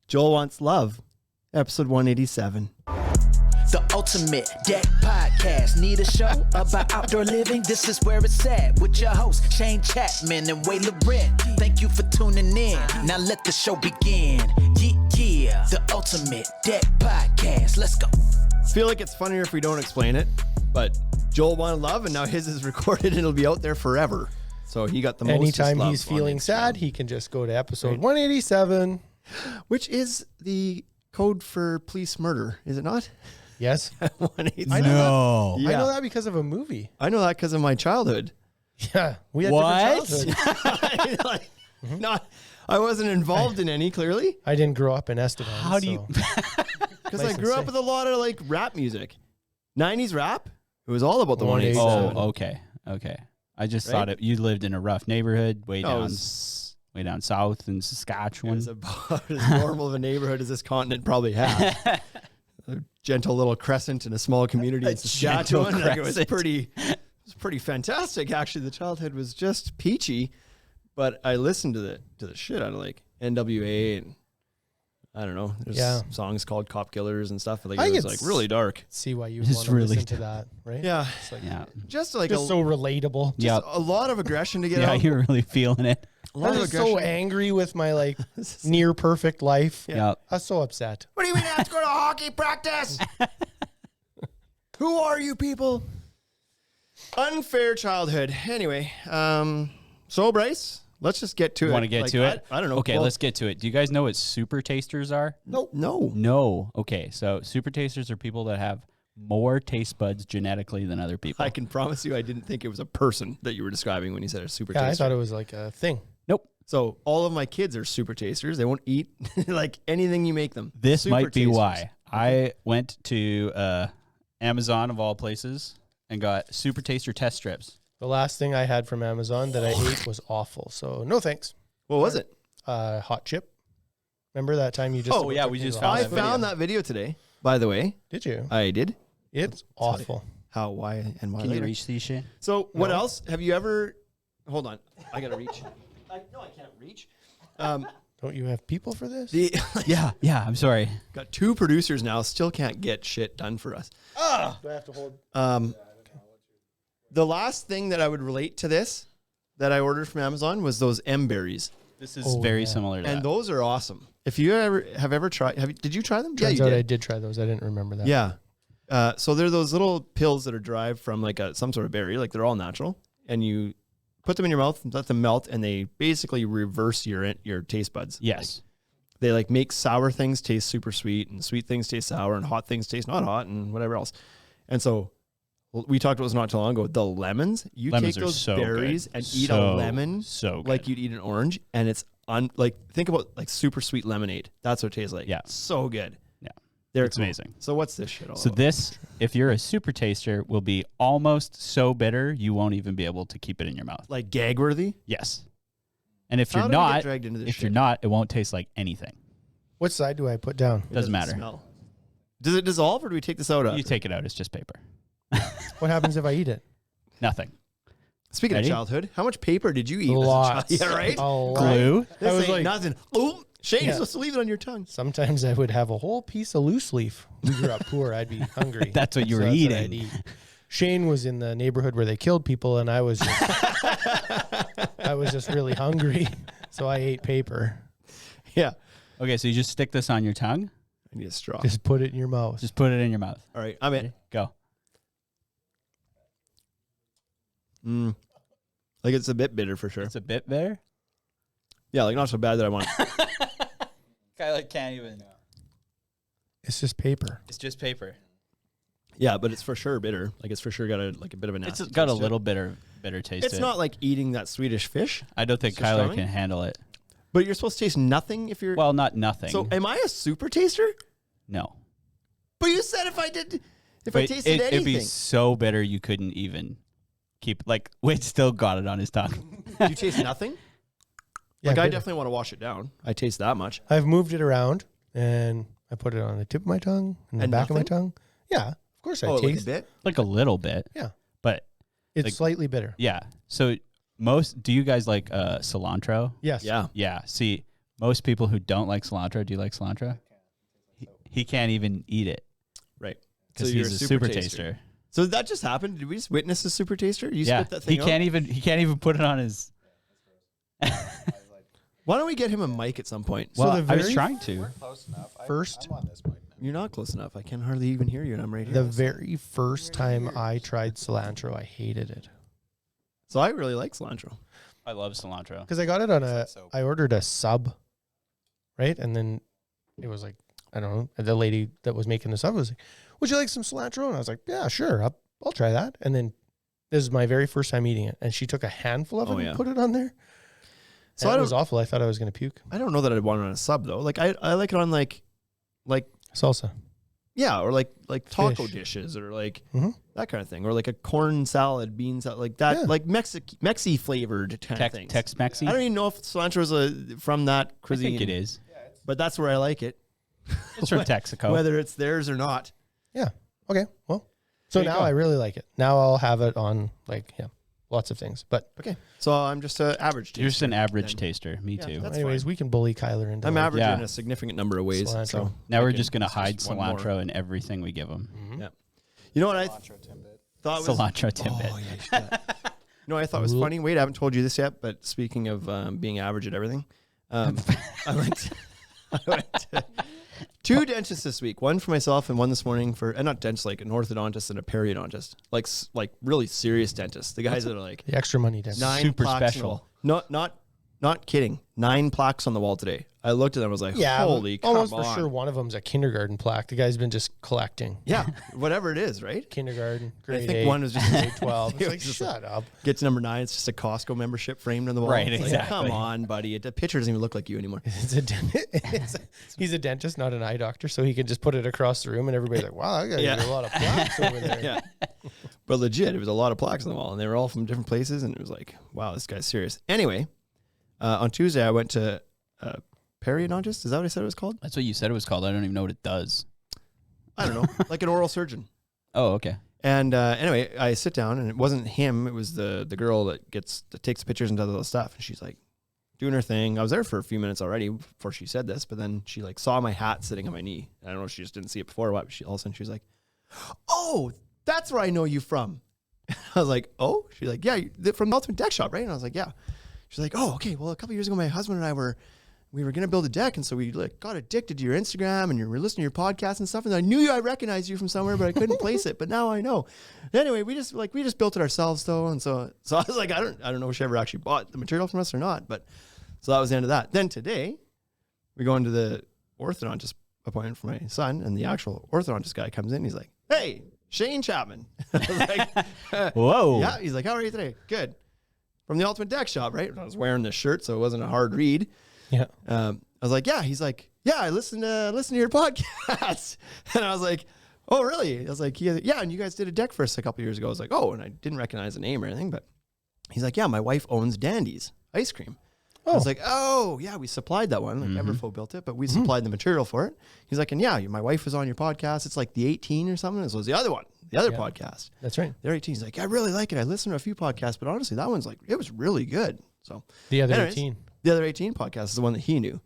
Joel Wants Love, episode 187. The Ultimate Deck Podcast. Need a show about outdoor living? This is where it's at with your host, Shane Chapman and Way Laurent. Thank you for tuning in. Now let the show begin. Yeah. The Ultimate Deck Podcast. Let's go. I feel like it's funnier if we don't explain it, but Joel wanted love, and now his is recorded and it'll be out there forever. So he got the most. Anytime he's feeling sad, he can just go to episode 187. Which is the code for police murder, is it not? Yes. 187. I know that. Yeah. I know that because of a movie. I know that because of my childhood. Yeah. We had different childhoods. I wasn't involved in any, clearly. I didn't grow up in Estevan. How do you? Because I grew up with a lot of like rap music. 90s rap. It was all about the 187. Oh, okay. I just thought you lived in a rough neighborhood way down south in Saskatchewan. It was about as normal of a neighborhood as this continent probably has. A gentle little crescent in a small community in Saskatchewan. Like, it was pretty fantastic. Actually, the childhood was just peachy, but I listened to the shit out of like NWA and I don't know. There's songs called Cop Killers and stuff. Like, it was like really dark. See why you want to listen to that, right? Yeah. It's like, Just so relatable. Just a lot of aggression to get out. Yeah, you're really feeling it. I was so angry with my like near perfect life. Yeah. I was so upset. What do you mean I have to go to hockey practice? Who are you people? Unfair childhood. Anyway, so Bryce, let's just get to it. Want to get to it? I don't know. Okay, let's get to it. Do you guys know what super tasters are? No. Okay, so super tasters are people that have more taste buds genetically than other people. I can promise you I didn't think it was a person that you were describing when you said a super taster. I thought it was like a thing. Nope. So all of my kids are super tasters. They won't eat like anything you make them. This super might be tasters. why. I went to Amazon of all places and got super taster test strips. The last thing I had from Amazon that I ate was awful. So no thanks. What was it? Hot chip. Remember that time you just? Oh, yeah, we just I found that video today. By the way, did you? I did. It's awful. How? Why? And why? Can you reach these shit? So what else have you ever? Hold on, I gotta reach. No, I can't reach. Don't you have people for this? Yeah. I'm sorry. Got two producers now. Still can't get shit done for us. Do I have to hold? The last thing that I would relate to this that I ordered from Amazon was those M berries, This is very similar to and that. those are awesome. If you have ever tried, did you try them? Turns out I did try those. I didn't remember that. Yeah. So they're those little pills that are derived from like some sort of berry. Like they're all natural, and you put them in your mouth, let them melt, and they basically reverse your taste buds. Yes. They like make sour things taste super sweet, and sweet things taste sour, and hot things taste not hot, and whatever else. And so we talked about this not too long ago. The lemons, Lemons take are those so berries good. and eat a lemon so good. like you'd eat an orange, and it's like think about like super sweet lemonade. That's what it tastes like. Yeah. So good. Yeah. It's cool. Amazing. So what's this shit all So about? this, if you're a super taster, will be almost so bitter you won't even be able to keep it in your mouth. Like gag worthy? Yes. And if How you're did we get not, dragged into this if shit? you're not, it won't taste like anything. What side do I put down? It Doesn't matter. smell. Does it dissolve or do we take this out? You take it out. It's just paper. What happens if I eat it? Nothing. Speaking Ready? of childhood, how much paper did you eat? Lots. As a child? Yeah, right? A lot. Glue. This I was ain't like- nothing. Oh, Shane, you're Yeah. supposed to leave it on your tongue. Sometimes I would have a whole piece of loose leaf. We grew up poor. I'd be hungry. That's what you were that's what eating. I'd eat. Shane was in the neighborhood where they killed people, and I was just really hungry, so I ate paper. Yeah. Okay, so you just stick this on your tongue. I need a straw. Just put it in your mouth. Just put it in your mouth. All right, I'm in. Ready? Go. Like it's a bit bitter for sure. It's a bit bitter. Yeah, like not so bad that I want. I like can't even. It's just paper. It's just paper. Yeah, but it's for sure bitter. Like it's for sure got a bit of a nasty. It's got a taste to it. little bitter taste. It's to not it. like eating that Swedish fish, I don't think It's just Kyler stomach? can handle it. but you're supposed to taste nothing if you're. Well, not nothing. So am I a super taster? no. But you said if I But tasted anything. it'd be so bitter you couldn't even keep. Like Wade still got it on his tongue. Do you taste nothing? Yeah, Like I good. definitely want to wash it down. I taste that much. I've moved it around, and I put it on the tip of my tongue and the And back of my nothing? tongue. Yeah, of course I Like a taste. bit. Like a little bit. Yeah. But It's Like- slightly bitter. yeah. So do you guys like cilantro? Yes. Yeah. Yeah. See, Most people who don't like cilantro, do you like cilantro? He can't even eat it. Right. Because he's a super taster. So that just happened? Did we just witness a super taster? You spit that thing he can't even put it on his... Why don't we get him a mic at some point? Well, I was trying to. We're close enough. First, I'm on this mic now. You're not close enough. I can hardly even hear you, and I'm right here. the very first time I tried cilantro, I hated it. So I really like cilantro. I love cilantro. Because I got it on I ordered a sub, right? And then it was like, I don't know, the lady that was making the sub was like, would you like some cilantro? And I was like, yeah, sure, I'll try that. And then this is my very first time eating it. And she took a handful of it and put it on there. So it was awful. I thought I was going to puke. I don't know that I'd want it on a sub, though. Like, I like it on, like salsa. Yeah, or like taco dishes or like that kind of thing. Or like a corn salad, beans, like that, like Mexi flavored kind of things. Tex-Mexi? I don't even know if cilantro is from that cuisine. I think it is. But that's where I like it. It's from Texaco. Whether it's theirs or not. Yeah. Okay. Well, so now I really like it. Now I'll have it on lots of things. But okay. So I'm just an average taster. You're just an average taster. Me too. Anyways, we can bully Kyler into I'm averaging in a significant number of ways. Cilantro. So now we're just going to hide cilantro in everything we give him. Yeah. You know what I thought was... Cilantro Timbit. Oh, yeah, you know what I thought was funny? Wait, I haven't told you this yet, but speaking of being average at everything, I went to 2 dentists this week. One for myself and one this morning for, and not dentists, like an orthodontist and a periodontist. Like really serious dentists. The guys that are like... The extra money dentist. 9 super plaques special. Not kidding. 9 plaques on the wall today. I looked at them. I was like, holy come almost on. for sure one of them's a kindergarten plaque. The guy's been just collecting. Yeah, whatever it is, right? Kindergarten, grade 8. I think one was just grade 12. It's like, just shut up. Get to number 9. It's just a Costco membership framed on the wall. Right, It's like, exactly. come on, buddy. The picture doesn't even look like you anymore. He's a dentist, not an eye doctor, so he can just put it across the room and everybody's like, wow, I got a lot of plaques over there. Yeah. But legit, it was a lot of plaques on the wall, and they were all from different places, and it was like, wow, this guy's serious. Anyway, on Tuesday, I went to periodontist. Is that what I said it was called? That's what you said it was called. I don't even know what it does. I don't know. Like an oral surgeon. Oh, okay. And anyway, I sit down, and it wasn't him. It was the girl that takes pictures and does all the stuff. And she's like doing her thing. I was there for a few minutes already before she said this, but then she like saw my hat sitting on my knee. I don't know if she just didn't see it before or what. But all of a sudden she was like, "Oh, that's where I know you from." I was like, "Oh," she's like, "Yeah, from the Ultimate Deck Shop, right?" And I was like, "Yeah." She's like, "Oh, okay. Well, a couple years ago, my husband and I were gonna build a deck, and so we like got addicted to your Instagram and you were listening to your podcast and stuff. And I knew I recognized you from somewhere, but I couldn't place it. But now I know. Anyway, we just built it ourselves though, and so I was like, I don't know if she ever actually bought the material from us or not. But so that was the end of that. Then today, we go into the orthodontist appointment for my son, and the actual orthodontist guy comes in. And he's like, "Hey, Shane Chapman." I was like, "Whoa." Yeah. He's like, "How are you today?" "Good." "From the Ultimate Deck Shop, right?" And I was wearing this shirt, so it wasn't a hard read. Yeah. I was like, "Yeah." He's like, "Yeah, I listen to your podcast." And I was like, "Oh, really?" I was like, "Yeah, and you guys did a deck for us a couple years ago." I was like, "Oh," and I didn't recognize the name or anything, but he's like, "Yeah, my wife owns Dandy's ice cream." I was like, "Oh, yeah, we supplied that one. Like Everflow built it, but we supplied the material for it." He's like, "And yeah, my wife was on your podcast. It's like the 18 or something." This was the other one, the other podcast. That's right. The 18. He's like, "I really like it. I listened to a few podcasts, but honestly, that one's like, it was really good." So the other 18. The other 18 podcast is the one that he knew.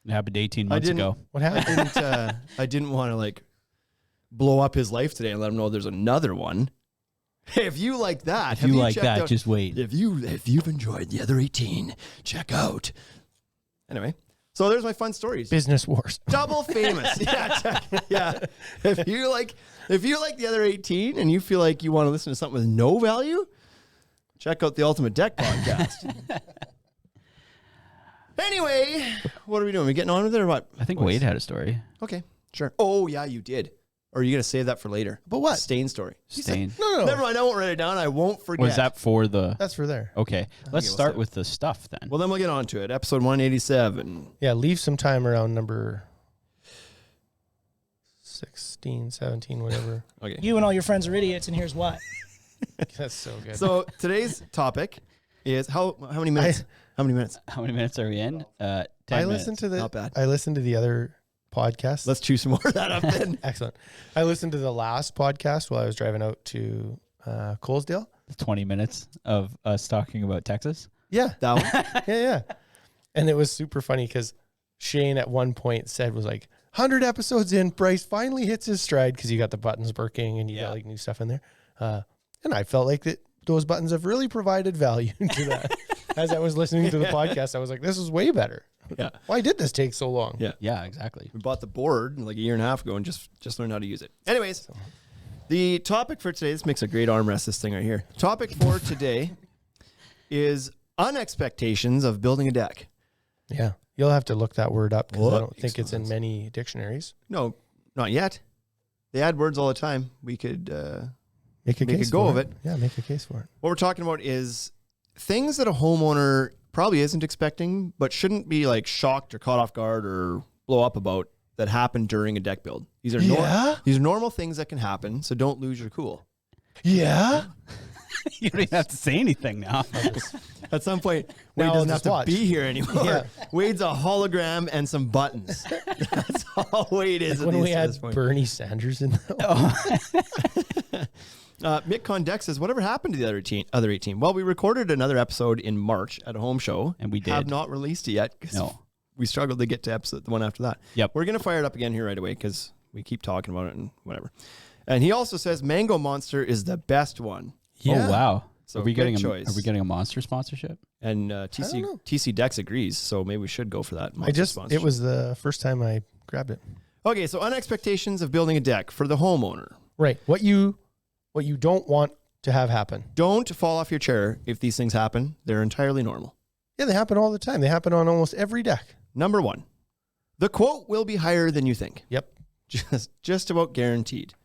It happened 18 months ago. What happened? I didn't want to like blow up his life today and let him know there's another one. Hey, if you like that, just wait. If you've enjoyed the other 18, check out. Anyway, so there's my fun stories. Business Wars. Double famous. Yeah. If you like the other 18 and you feel like you want to listen to something with no value, check out the Ultimate Deck podcast. Anyway, what are we doing? We getting on with it or what? I think Wade had a story. Okay, sure. Oh, yeah, you did. Or are you going to save that for later? But what? Stain story. Stain. No. Never mind, I won't write it down. I won't forget. Was that for the... That's for there. Okay, let's we'll start save with the stuff then. Well, then we'll get on to it. Episode 187. Yeah, leave some time around number 16, 17, whatever. Okay. You and all your friends are idiots, and here's why. That's so good. So today's topic is how many minutes? How many minutes? How many minutes are we in? 10 minutes. Not bad. I listened to the other podcast. Let's chew some more of that up then. Excellent. I listened to the last podcast while I was driving out to Colesdale. 20 minutes of us talking about Texas. Yeah. That one? Yeah. And it was super funny because Shane at one point said was like 100 episodes in, Bryce finally hits his stride because you got the buttons working and you got like new stuff in there. And I felt like that those buttons have really provided value to that. As I was listening to the podcast, I was like, this is way better. Yeah. Why did this take so long? Yeah. Yeah, exactly. We bought the board like a year and a half ago and just learned how to use it. Anyways, the topic for today, this makes a great armrest, this thing right here. Topic for today is unexpectations of building a deck. Yeah. You'll have to look that word up because I What don't think it's in many dictionaries. No, not yet. They add words all the time. We could Make a case go for of it. Yeah, make a case for it. What we're talking about is things that a homeowner probably isn't expecting, but shouldn't be like shocked or caught off guard or blow up about that happen during a deck build. These are these are normal things that can happen, so don't lose your cool. Yeah. You don't even have to say anything now. At some point, Now Wade I'll doesn't have just to watch. be here anymore. Yeah. Wade's a hologram and some buttons. That's all Wade is. When at we this had point. Bernie Sanders in there. Mick Condex says, whatever happened to the other 18? Well, we recorded another episode in March at a home show. And we have did. not released it yet because No. we struggled to get to the one after that. Yep. We're going to fire it up again here right away because we keep talking about it and whatever. And he also says Mango Monster is the best one. Yeah. Oh, wow. So are we getting good choice. Are we getting a monster sponsorship? And know. TC Dex agrees, so maybe we should go for that. It was the first time I grabbed it. Okay, so unexpectations of building a deck for the homeowner. Right. What you don't want to have happen. Don't fall off your chair if these things happen. They're entirely normal. Yeah, they happen all the time. They happen on almost every deck. Number one, the quote will be higher than you think. Yep. Just about guaranteed.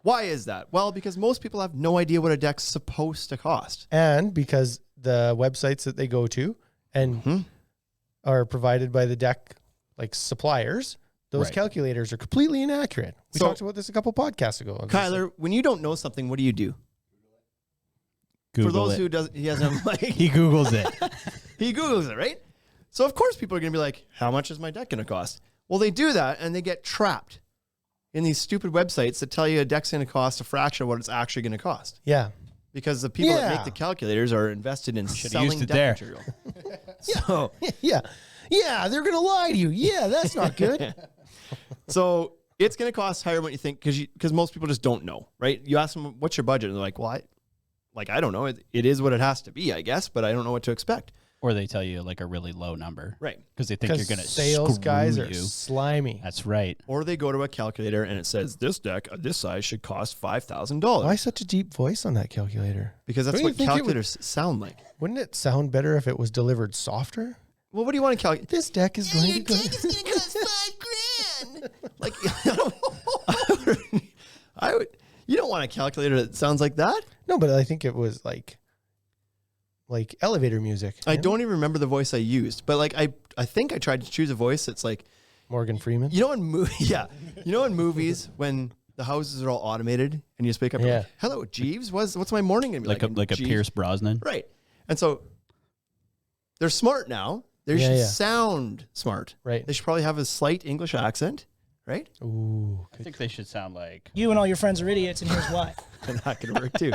Why is that? Well, because most people have no idea what a deck's supposed to cost. And because the websites that they go to and are provided by the deck like suppliers, those Right. calculators are completely inaccurate. We So- talked about this a couple podcasts ago. Kyler, when you don't know something, what do you do? Google For those it. who doesn't, he hasn't like He Googles it. he Googles it, right? So of course people are going to be like, how much is my deck going to cost? Well, they do that and they get trapped in these stupid websites that tell you a deck's going to cost a fraction of what it's actually going to cost. Yeah. Because the people that Yeah. make the calculators are invested in Should've selling used it deck there. material. So, Yeah. Yeah, they're going to lie to you. Yeah, that's not good. so it's going to cost higher than what you think because most people just don't know, right? You ask them, what's your budget? And they're like, well, I don't know. It is what it has to be, I guess, but I don't know what to expect. Or they tell you like a really low number. Right. Because they think you're Because going to sales guys are you. slimy. That's right. Or they go to a calculator and it says this deck of this size should cost $5,000. Why such a deep voice on that calculator? Because that's Don't you what think it would- calculators sound like. Wouldn't it sound better if it was delivered softer? Well, what do you want to calculate? This deck is going to go. cost $5,000. Like, I would. You don't want a calculator that sounds like that. No, but I think it was like elevator music. I don't even remember the voice I used, but like I think I tried to choose a voice that's like, Morgan Freeman. you know, in movies when the houses are all automated and you just wake up, and Yeah. like, hello, Jeeves. What's my morning gonna be like? Like a Jeeves? Pierce Brosnan. Right. And so they're smart now. They Yeah, should yeah. sound smart. Right. They should probably have a slight English accent, right? Ooh. I think they should sound like. You and all your friends are idiots, and here's why. And that could work too.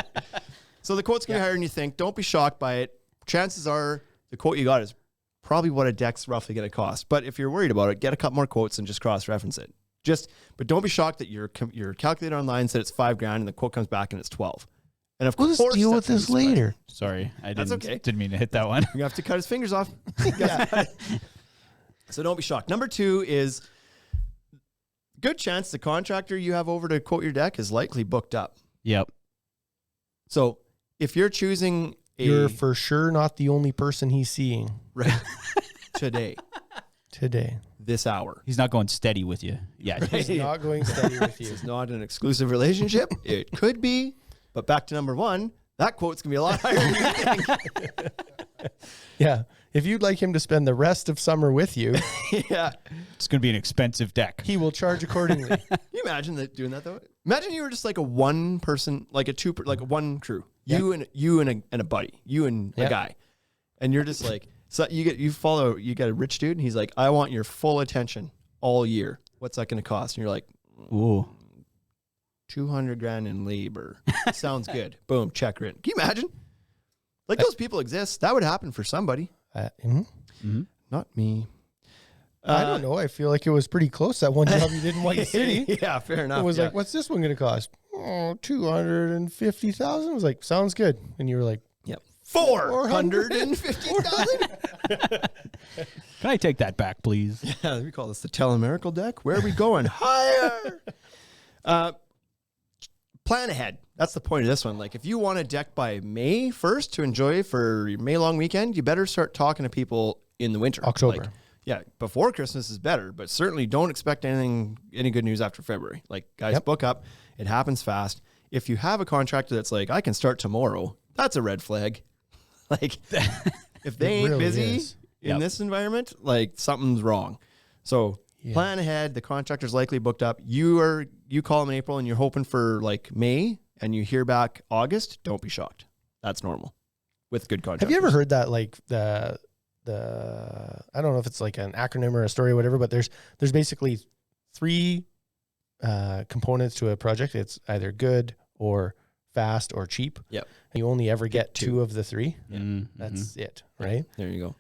So the quote's going to be higher than you think. Don't be shocked by it. Chances are the quote you got is probably what a deck's roughly going to cost. But if you're worried about it, get a couple more quotes and just cross-reference it. But don't be shocked that your calculator online said it's $5,000 and the quote comes back and it's 12. And of We'll course, just deal with that's this gonna be later. Sorry, I That's okay. didn't mean to hit that one. You're going to have to cut his fingers off. So don't be shocked. Number 2 is good chance the contractor you have over to quote your deck is likely booked up. Yep. So if you're choosing You're for sure not the only person he's seeing right today, this hour, He's not going steady with you. Yeah. He's not going steady with you. it's not an exclusive relationship. It could be, but back to number 1, that quote's going to be a lot higher than you think. Yeah. If you'd like him to spend the rest of summer with you, Yeah. It's going to be an expensive deck. he will charge accordingly. Can you imagine doing that though? Imagine you were just like a one person, like one crew. You and a buddy, you and a guy. And you're just like, so you get a rich dude and he's like, I want your full attention all year. What's that going to cost? And you're like, Ooh. $200,000 in labor. Sounds good. Boom, check written. Can you imagine? Like those people exist. That would happen for somebody. Mhm. Not me. I don't know. I feel like it was pretty close. That one job you did in White City. Yeah, fair enough. It was like, what's this one going to cost? Oh, 250,000. I was like, sounds good. And you were like, yep, 450,000. Can I take that back, please? Yeah, we call this the telemerical deck. Where are we going? Higher. Plan ahead. That's the point of this one. Like, if you want a deck by May 1st to enjoy for your May long weekend, you better start talking to people in the winter. October. Like, yeah, before Christmas is better, but certainly don't expect any good news after February. Like, guys, book up. It happens fast. If you have a contractor that's like, I can start tomorrow, that's a red flag. Like, if they ain't really busy is. in this environment, like, something's wrong. So plan ahead. The contractor's likely booked up. You call them in April and you're hoping for like May and you hear back August. Don't be shocked. That's normal with good contractors. Have you ever heard that, like the I don't know if it's like an acronym or a story or whatever, but there's basically 3 components to a project. It's either good or fast or cheap. Yep. And you only ever get 2 of the 3. Mm-hmm. That's it, right? There you go.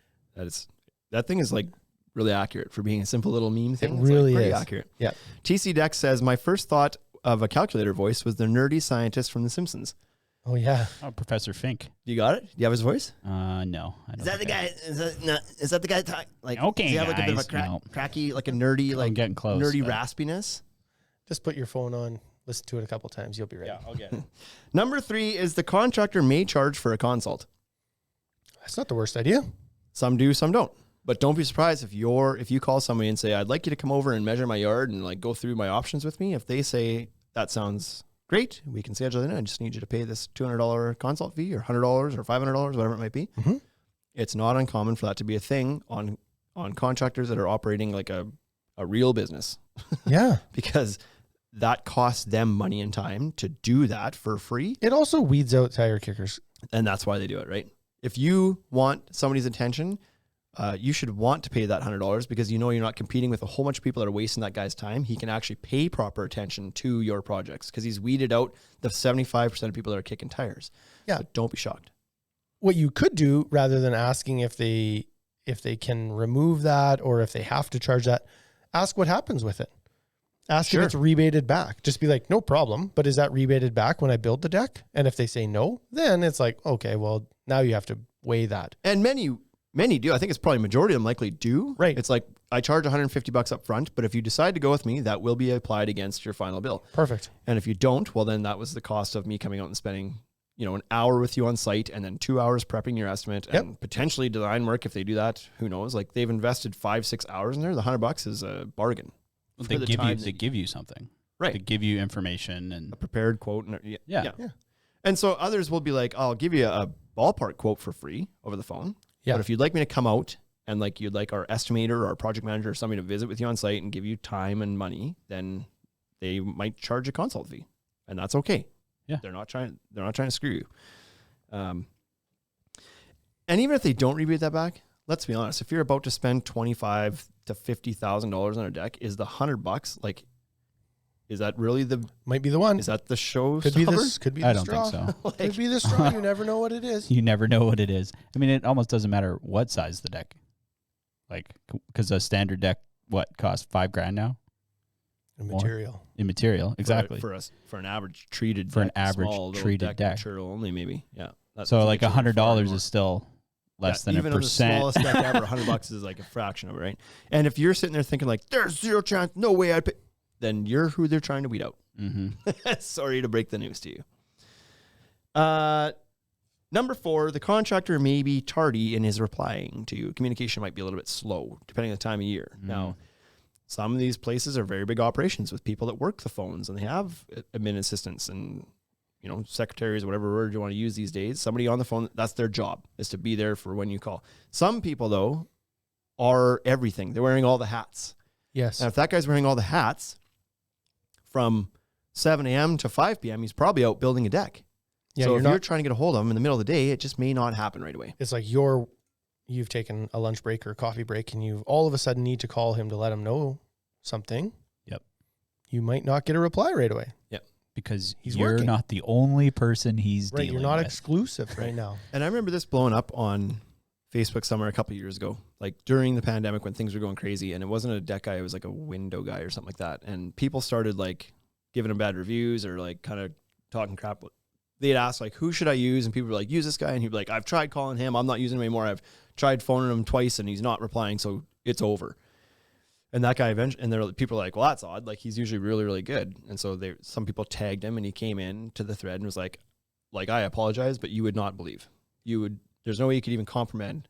That thing is like really accurate for being a simple little meme thing. It really pretty is accurate. Yeah. TC Dex says, my first thought of a calculator voice was the nerdy scientist from The Simpsons. Oh yeah. Oh, Professor Fink. You got it? Do you have his voice? No. I don't Is that the guy? Is that the guy talk, like? Okay, does he have like a bit of a guys, no. cracky, like a nerdy, I'm like getting close, nerdy but- raspiness? Just put your phone on, listen to it a couple times, you'll be ready. Yeah, I'll get it. Number 3 is the contractor may charge for a consult. That's not the worst idea. Some do, some don't. But don't be surprised if you call somebody and say, I'd like you to come over and measure my yard and like go through my options with me. If they say that sounds great, we can schedule it in. I just need you to pay this $200 consult fee or $100 or $500, whatever it might be. Mm-hmm. It's not uncommon for that to be a thing on contractors that are operating like a real business. Yeah. Because that costs them money and time to do that for free. It also weeds out tire kickers. And that's why they do it, right? If you want somebody's attention, you should want to pay that $100 because you know you're not competing with a whole bunch of people that are wasting that guy's time. He can actually pay proper attention to your projects because he's weeded out the 75% of people that are kicking tires. Yeah. So don't be shocked. What you could do, rather than asking if they can remove that or if they have to charge that, ask what happens with it. Ask if it's rebated back. Just be like, no problem, but is that rebated back when I build the deck? And if they say no, then it's like, okay, well, now you have to weigh that. And many do. I think it's probably majority of them likely do. Right. It's like, I charge $150 up front, but if you decide to go with me, that will be applied against your final bill. Perfect. And if you don't, well, then that was the cost of me coming out and spending, an hour with you on site and then 2 hours prepping your estimate and potentially design work. If they do that, who knows? Like they've invested 5-6 hours in there. The $100 is a bargain. Well, they give you something. Right. They give you information and A prepared quote. And, yeah. And so others will be like, I'll give you a ballpark quote for free over the phone. Yeah. But if you'd like me to come out and like you'd like our estimator or our project manager or somebody to visit with you on site and give you time and money, then they might charge a consult fee. And that's okay. Yeah. They're not trying to screw you. And even if they don't rebate that back, let's be honest, if you're about to spend $25,000 to $50,000 on a deck, is the $100 like, is that really might be the one? is that the show? Could be this. Could be the I don't straw. think so. Could be the straw. You never know what it is. You never know what it is. I mean, it almost doesn't matter what size the deck. Like, because a standard deck, costs $5,000 now? Material. In material, exactly. For an average treated For an deck, average small little treated deck. material only maybe. Yeah. So like $100 is still less than even 1%. Even the smallest deck ever, $100 is like a fraction of it, right? And if you're sitting there thinking like, there's zero chance, no way I'd pay, then you're who they're trying to weed out. Mm-hmm. Sorry to break the news to you. Number 4, the contractor may be tardy in his replying to you. Communication might be a little bit slow, depending on the time of year. Mm-hmm. Now, some of these places are very big operations with people that work the phones and they have admin assistants and, secretaries, whatever word you want to use these days. Somebody on the phone, that's their job, is to be there for when you call. Some people, though, are everything. They're wearing all the hats. Yes. And if that guy's wearing all the hats from 7 a.m. to 5 p.m., he's probably out building a deck. Yeah, so if you're trying to get a hold of him in the middle of the day, it just may not happen right away. It's like you've taken a lunch break or a coffee break and you all of a sudden need to call him to let him know something. Yep. You might not get a reply right away. Yep. Because He's you're working. not the only person he's Right. dealing You're not with. exclusive right now. And I remember this blowing up on Facebook somewhere a couple of years ago, like during the pandemic when things were going crazy, and it wasn't a deck guy, it was like a window guy or something like that. And people started like giving him bad reviews or like kind of talking crap. They'd ask like, who should I use? And people were like, use this guy. And he'd be like, I've tried calling him. I'm not using him anymore. I've tried phoning him twice and he's not replying. So it's over. And that guy eventually, and people are like, well, that's odd. Like he's usually really, really good. And so some people tagged him and he came in to the thread and was like, I apologize, but you would not believe. There's no way you could even comprehend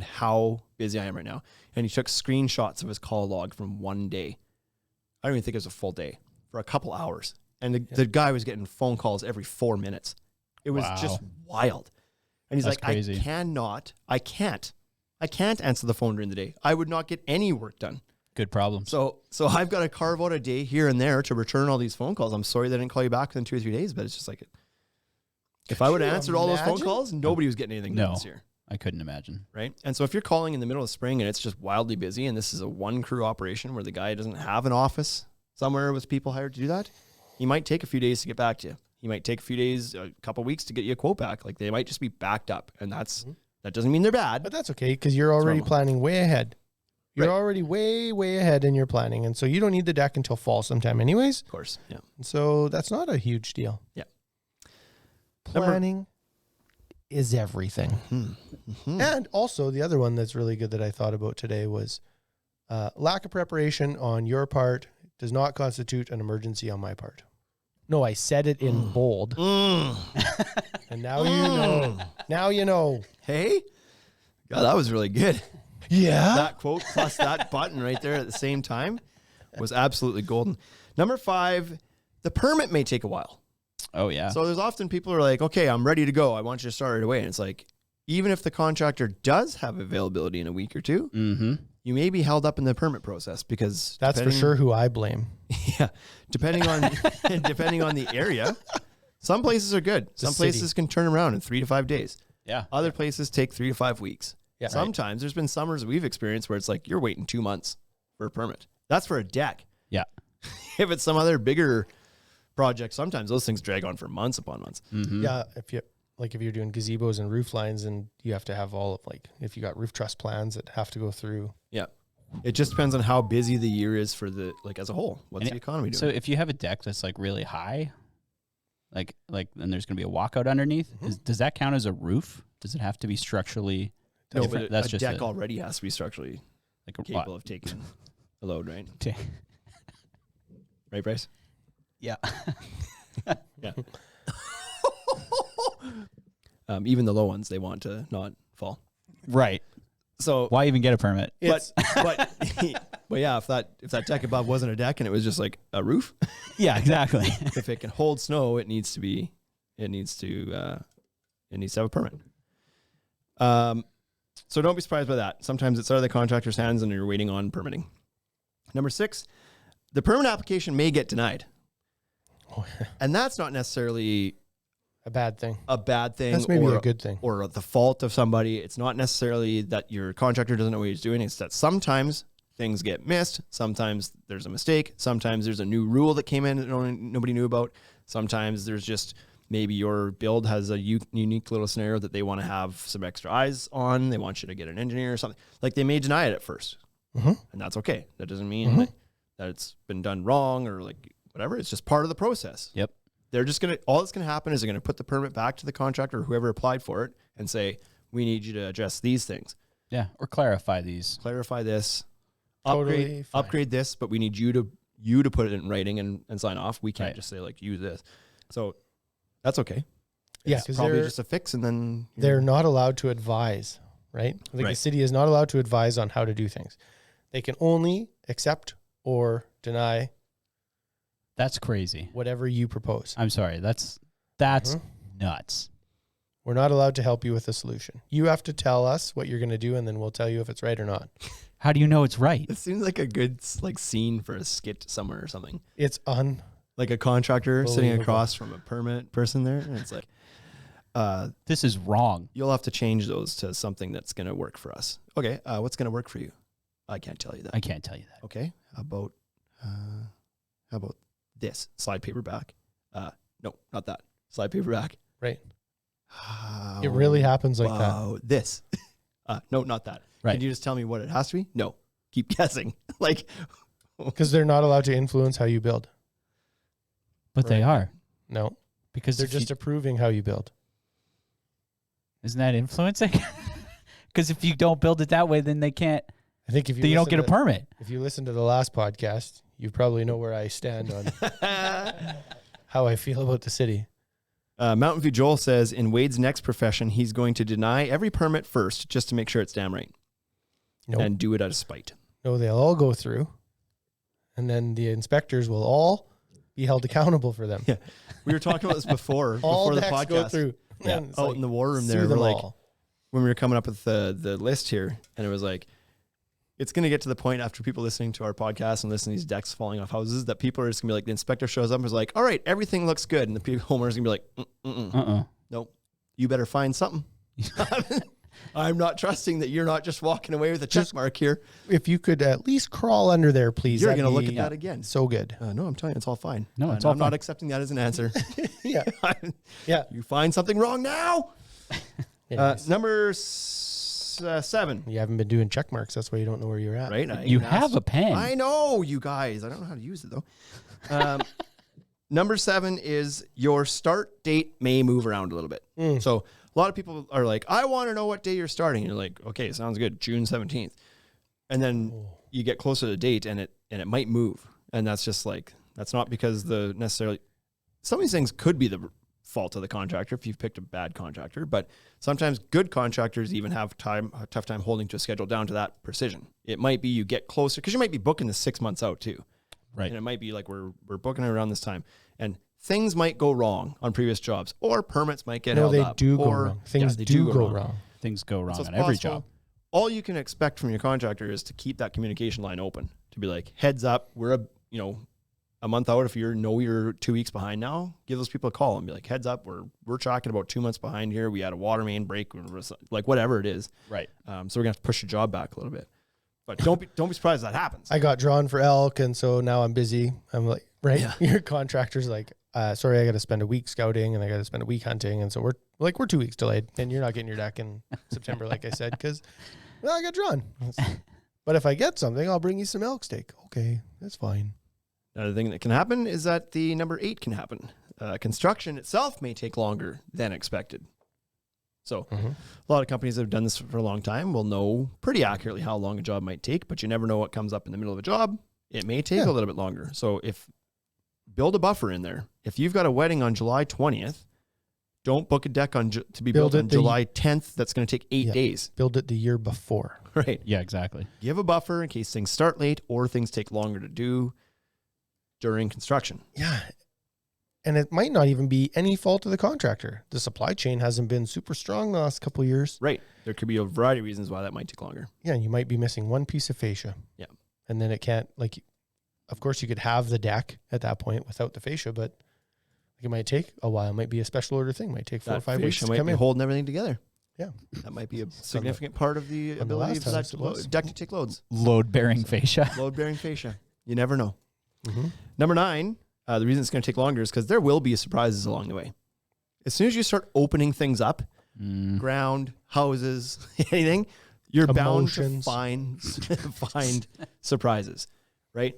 how busy I am right now. And he took screenshots of his call log from one day. I don't even think it was a full day, for a couple hours. And the guy was getting phone calls every 4 minutes. It was just wild. And he's That's like, crazy. I can't answer the phone during the day. I would not get any work done. Good problems. So I've got to carve out a day here and there to return all these phone calls. I'm sorry they didn't call you back within 2 or 3 days, but it's just like, if I would have answered all those phone calls, nobody was getting anything done this year. I couldn't imagine. Right. And so if you're calling in the middle of spring and it's just wildly busy and this is a one crew operation where the guy doesn't have an office somewhere with people hired to do that, he might take a few days to get back to you. He might take a few days, a couple of weeks to get you a quote back. Like they might just be backed up, and that doesn't mean they're bad. But that's okay because you're already planning way ahead. You're already way, way ahead in your planning. And so you don't need the deck until fall sometime anyways. Of course. Yeah. And so that's not a huge deal. Yeah. Planning is everything. Mm-hmm. And also the other one that's really good that I thought about today was lack of preparation on your part does not constitute an emergency on my part. No, I said it in bold. And now you know. Now you know. Hey, God, that was really good. Yeah. That quote plus that button right there at the same time was absolutely golden. Number 5, the permit may take a while. Oh, yeah. So there's often people who are like, okay, I'm ready to go. I want you to start right away. And it's like, even if the contractor does have availability in a week or two, you may be held up in the permit process because that's for sure who I blame. Yeah. Depending on the area, some places are good. Some places can turn around in 3 to 5 days. Yeah. Other places take 3 to 5 weeks. Yeah. Sometimes there's been summers we've experienced where it's like you're waiting 2 months for a permit. That's for a deck. Yeah. If it's some other bigger project, sometimes those things drag on for months upon months. Yeah. If you're doing gazebos and roof lines and you have to have all of if you got roof truss plans that have to go through. Yeah. It just depends on how busy the year is for the, as a whole. What's the economy doing? So if you have a deck that's really high, then there's going to be a walkout underneath. Does that count as a roof? Does it have to be structurally? No, but that's a just deck already has to be structurally capable of taking a load, right? Right, Bryce? Yeah. Yeah. Even the low ones, they want to not fall. Right. So why even get a permit? But yeah, if that deck above wasn't a deck and it was just like a roof, yeah, exactly. if it can hold snow, it needs to have a permit. So don't be surprised by that. Sometimes it's out of the contractor's hands and you're waiting on permitting. Number 6, the permit application may get denied. And that's not necessarily a bad thing. That's maybe a good thing. Or the fault of somebody. It's not necessarily that your contractor doesn't know what he's doing. It's that sometimes things get missed. Sometimes there's a mistake. Sometimes there's a new rule that came in that nobody knew about. Sometimes there's just maybe your build has a unique little scenario that they want to have some extra eyes on. They want you to get an engineer or something. Like they may deny it at first. And that's okay. That doesn't mean that it's been done wrong or whatever. It's just part of the process. Yep. They're just all that's going to happen is they're going to put the permit back to the contractor or whoever applied for it and say, we need you to address these things. Yeah. Or clarify these. Clarify this. Totally upgrade this, but we need you to put it in writing and sign off. We can't just say use this. So that's okay. Yeah. It's probably just a fix and then they're not allowed to advise, right? The city is not allowed to advise on how to do things. They can only accept or deny. That's crazy. Whatever you propose. I'm sorry. That's nuts. We're not allowed to help you with a solution. You have to tell us what you're going to do, and then we'll tell you if it's right or not. How do you know it's right? It seems like a good scene for a skit somewhere or something. It's like a contractor sitting across from a permit person there, and it's like, this is wrong. You'll have to change those to something that's going to work for us. Okay, what's going to work for you? I can't tell you that. I can't tell you that. Okay, how about this slide paper back? No, not that slide paper back. Right. It really happens like that. This. No, not that. Right. Can you just tell me what it has to be? No. Keep guessing. Like, Because they're not allowed to influence how you build. But they are. No. Because They're just approving how you build. isn't that influencing? Because if you don't build it that way, then they can't. I think if Then you don't get a permit. If you listen to the last podcast, you probably know where I stand on how I feel about the city. Mountain View Joel says in Wade's next profession, he's going to deny every permit first just to make sure it's damn right. Nope. And do it out of spite. No, they'll all go through. And then the inspectors will all be held accountable for them. Yeah. We were talking about this before All the decks podcast. go through. Yeah. And it's Out like, in the war room sue there, we're them like, all. when we were coming up with the list here, and it was like, it's going to get to the point after people listening to our podcast and listening to these decks falling off houses that people are just going to be like, the inspector shows up and is like, all right, everything looks good. And the homeowner's going to be like, nope, you better find something. I'm not trusting that you're not just walking away with a check mark here. If you could at least crawl under there, please. You're that'd going to look be at that again. So good. No, I'm telling you, it's all fine. No, it's And all I'm not fine. accepting that as an answer. Yeah. Yeah. You find something wrong now. Anyways. Number 7. You haven't been doing check marks. That's why you don't know where you're at. Right? You have a pen. I know, you guys. I don't know how to use it, though. Number 7 is your start date may move around a little bit. So a lot of people are like, I want to know what day you're starting. And you're like, okay, sounds good. June 17th. And then you get closer to the date and it might move. And that's just like, that's not because some of these things could be the fault of the contractor if you've picked a bad contractor, but sometimes good contractors even have a tough time holding to a schedule down to that precision. It might be you get closer because you might be booking this 6 months out too. Right. And it might be like we're booking it around this time, and things might go wrong on previous jobs, or permits might get held they up. do go or, wrong. Things they do go wrong. Things go wrong So it's on every possible. job. All you can expect from your contractor is to keep that communication line open, to be like, heads up, we're a month out. If you're 2 weeks behind now, give those people a call and be like, heads up, we're tracking about 2 months behind here. We had a water main break, like whatever it is. Right. So we're gonna have to push your job back a little bit. But don't be surprised that happens. I got drawn for elk, and so now I'm busy. I'm like, right? Yeah. Your contractor's like, sorry, I got to spend a week scouting, and I got to spend a week hunting, and so we're 2 weeks delayed, and you're not getting your deck in September, like I said, because I got drawn. But if I get something, I'll bring you some elk steak. Okay, that's fine. Another thing that can happen is that the number 8 can happen. Construction itself may take longer than expected. So a lot of companies that have done this for a long time will know pretty accurately how long a job might take, but you never know what comes up in the middle of a job. It may take a little bit longer. So build a buffer in there. If you've got a wedding on July 20th, don't book a deck to be built on July 10th. That's going to take 8 days. Build it the year before. Right. Yeah, exactly. Give a buffer in case things start late or things take longer to do during construction. Yeah. And it might not even be any fault of the contractor. The supply chain hasn't been super strong the last couple of years. Right. There could be a variety of reasons why that might take longer. Yeah, and you might be missing one piece of fascia. Yeah. And then it can't, of course you could have the deck at that point without the fascia, but it might take a while. It might be a special order thing. It might take 4 or 5 weeks to might come be in. holding everything together. Yeah. That might be a significant part of the on the ability last of times that it was. deck to take loads. Load-bearing fascia. Load-bearing fascia. You never know. Mm-hmm. Number 9, the reason it's going to take longer is because there will be surprises along the way. As soon as you start opening things up, ground, houses, anything, you're Emotions. bound to find surprises, right?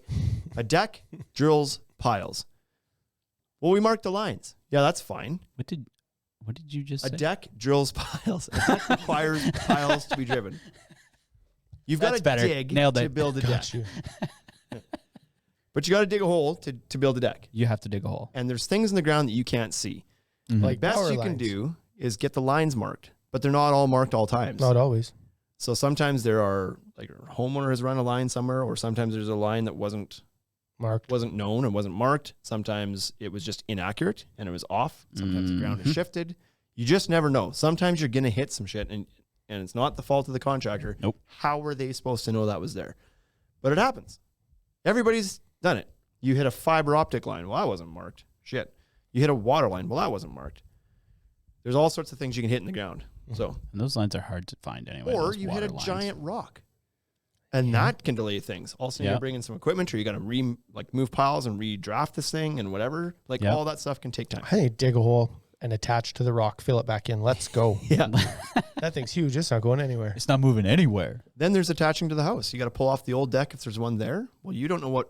A deck drills piles. Well, we marked the lines. Yeah, that's fine. What did you just A say? deck drills piles. A deck requires piles to be driven. You've got That's to better. dig Nailed to it. build a deck. Got you. But you got to dig a hole to build a deck. You have to dig a hole. And there's things in the ground that you can't see. Like Best power you can lines. do is get the lines marked, but they're not all marked all times. Not always. So sometimes there are, like, a homeowner has run a line somewhere, or sometimes there's a line that wasn't Marked. known and wasn't marked. Sometimes it was just inaccurate and it was off. Sometimes the ground is shifted. You just never know. Sometimes you're going to hit some shit and it's not the fault of the contractor. Nope. How were they supposed to know that was there? But it happens. Everybody's done it. You hit a fiber optic line. Well, that wasn't marked. Shit. You hit a water line. Well, that wasn't marked. There's all sorts of things you can hit in the ground. So, And those lines are hard to find anyway. or those you hit water a lines. giant rock. And that can delay things. Also, you got to bring in some equipment, or you got to move piles and redraft this thing and whatever. Like all that stuff can take time. I think dig a hole and attach to the rock, fill it back in. Let's go. Yeah. That thing's huge. It's not going anywhere. It's not moving anywhere. Then there's attaching to the house. You got to pull off the old deck if there's one there. Well, you don't know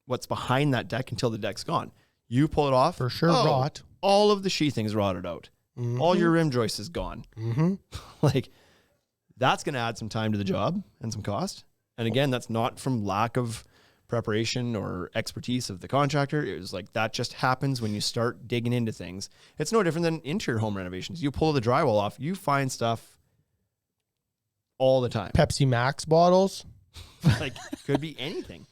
what's behind that deck until the deck's gone. You pull it off. For sure, rot. All of the sheathing's rotted out. Mm-hmm. All your rim joist is gone. Mm-hmm. Like, that's going to add some time to the job and some cost. And again, that's not from lack of preparation or expertise of the contractor. It was like that just happens when you start digging into things. It's no different than interior home renovations. You pull the drywall off, you find stuff all the time. Pepsi Max bottles. Like, could be anything,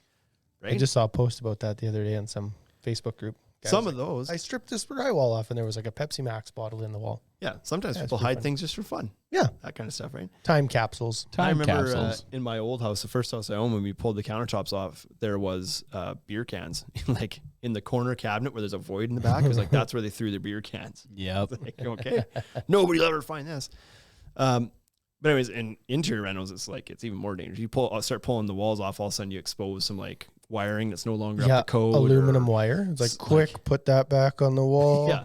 right? I just saw a post about that the other day on some Facebook group. Guys Some like, of those. I stripped this drywall off and there was like a Pepsi Max bottle in the wall. Yeah, sometimes Yeah, it's people pretty hide funny. things just for fun. Yeah. That kind of stuff, right? Time capsules. I Time remember capsules. in my old house, the first house I owned, when we pulled the countertops off, there was beer cans like in the corner cabinet where there's a void in the back. It was like that's where they threw their beer cans. Yep. Like, okay, nobody will ever find this. But anyways, in interior rentals, it's even more dangerous. You start pulling the walls off, all of a sudden you expose some like wiring that's no longer up to code. Aluminum wire. It's like, quick, put that back on the wall. Yeah.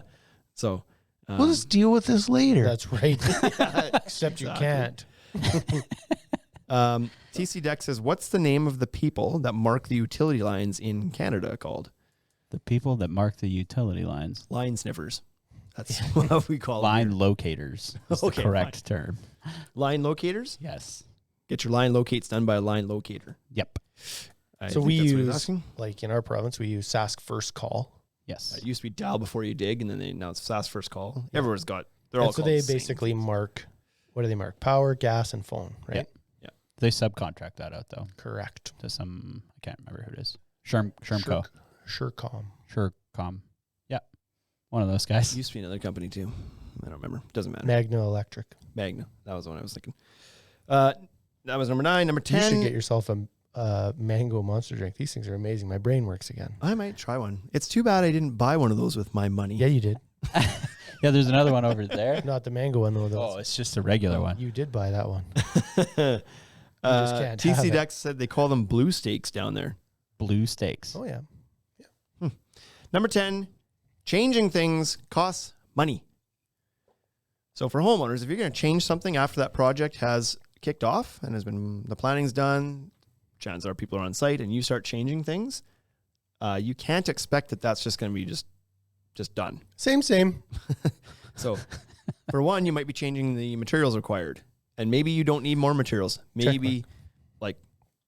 So We'll just deal with this later. That's right. Except you can't. TC Deck says, what's the name of the people that mark the utility lines in Canada called? The people that mark the utility lines. Line sniffers. That's what we call Line them. locators is the correct term. Line locators? Yes. Get your line locates done by a line locator. Yep. So we use, like in our province, we use Sask First Call. Yes. It used to be dial before you dig, and then they announced SAS first call. Everyone's got, they're all And so called they the same basically things. mark, what do they mark? Power, gas, and phone, right? Yeah. They subcontract that out though Correct. to some, I can't remember who it is. Shermco. Surecom. Surecom. Yeah. One of those guys. Used to be another company too. I don't remember. Doesn't matter. Magna Electric. Magna. That was the one I was thinking. That was number 9. Number 10. You should get yourself a mango monster drink. These things are amazing. My brain works again. I might try one. It's too bad I didn't buy one of those with my money. Yeah, you did. Yeah, there's another one over there. Not the mango one, though. Oh, it's just a regular one. You did buy that one. just can't have TC it. Dex said they call them blue steaks down there. Blue steaks. Oh, yeah. Number 10, changing things costs money. So for homeowners, if you're going to change something after that project has kicked off and the planning's done, chances are people are on site and you start changing things, you can't expect that that's just going to be just done. Same. So for one, you might be changing the materials required, and maybe you don't need more materials. Maybe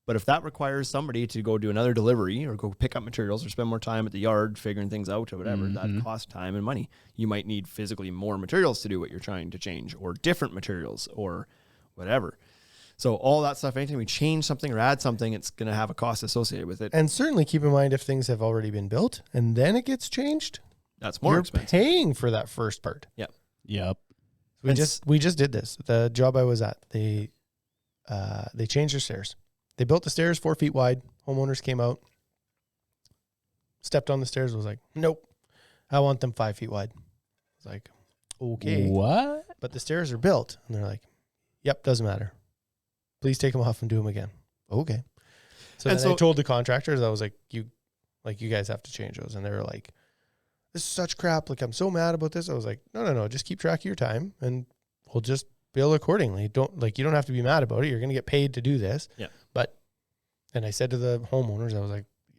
but if that requires somebody to go do another delivery or go pick up materials or spend more time at the yard figuring things out or whatever, that costs time and money. You might need physically more materials to do what you're trying to change, or different materials or whatever. So all that stuff, anytime we change something or add something, it's going to have a cost associated with it. And certainly keep in mind if things have already been built and then it gets changed, That's more you're expensive. paying for that first part. Yep. We just did this. The job I was at, they changed their stairs. They built the stairs 4 feet wide. Homeowners came out, stepped on the stairs, was like, nope, I want them 5 feet wide. It's like, okay. What? But the stairs are built. And they're like, yep, doesn't matter. Please take them off and do them again. Okay. So then I told the contractors, I was like, you guys have to change those. And they were like, this is such crap. Like, I'm so mad about this. I was like, no. Just keep track of your time and we'll just bill accordingly. You don't have to be mad about it. You're going to get paid to do this. Yeah. And I said to the homeowners, I was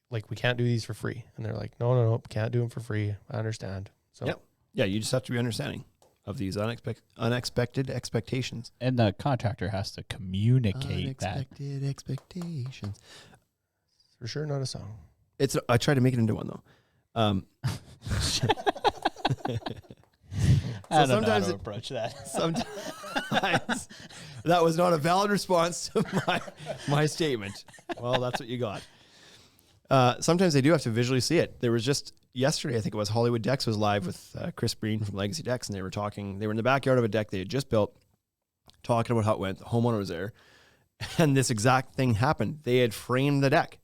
like, we can't do these for free. And they're like, no, can't do them for free. I understand. So Yep. Yeah, you just have to be understanding of these unexpected expectations. And the contractor has to communicate that. Unexpected expectations. for sure not a song. I tried to make it into one though. I don't know how sometimes to approach that. Sometimes that was not a valid response to my statement. Well, that's what you got. Sometimes they do have to visually see it. There was just yesterday, I think it was, Hollywood Decks was live with Chris Breen from Legacy Decks, and they were in the backyard of a deck they had just built, talking about how it went. The homeowner was there, and this exact thing happened. They had framed the deck.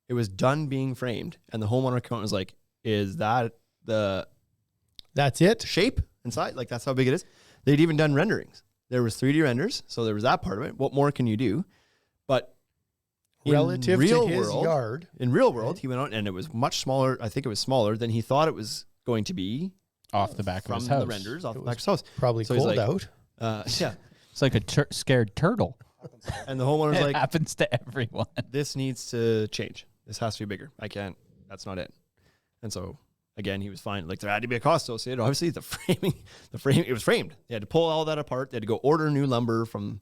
It was done being framed, and the homeowner accountant was like, is that That's it? shape inside? Like, that's how big it is? They'd even done renderings. There was 3D renders, so there was that part of it. What more can you do? But Relative to his yard. in real world, he went out and it was much smaller. I think it was smaller than he thought it was going to be. off the back of from his house. the renders off the back of his house. Probably So he's cold like, out. Yeah. It's like a scared turtle. And the homeowner's It like, happens to everyone. this needs to change. This has to be bigger. I can't. That's not it. And so, again, he was fine. Like, there had to be a cost associated. Obviously, the frame, it was framed. They had to pull all that apart. They had to go order new lumber from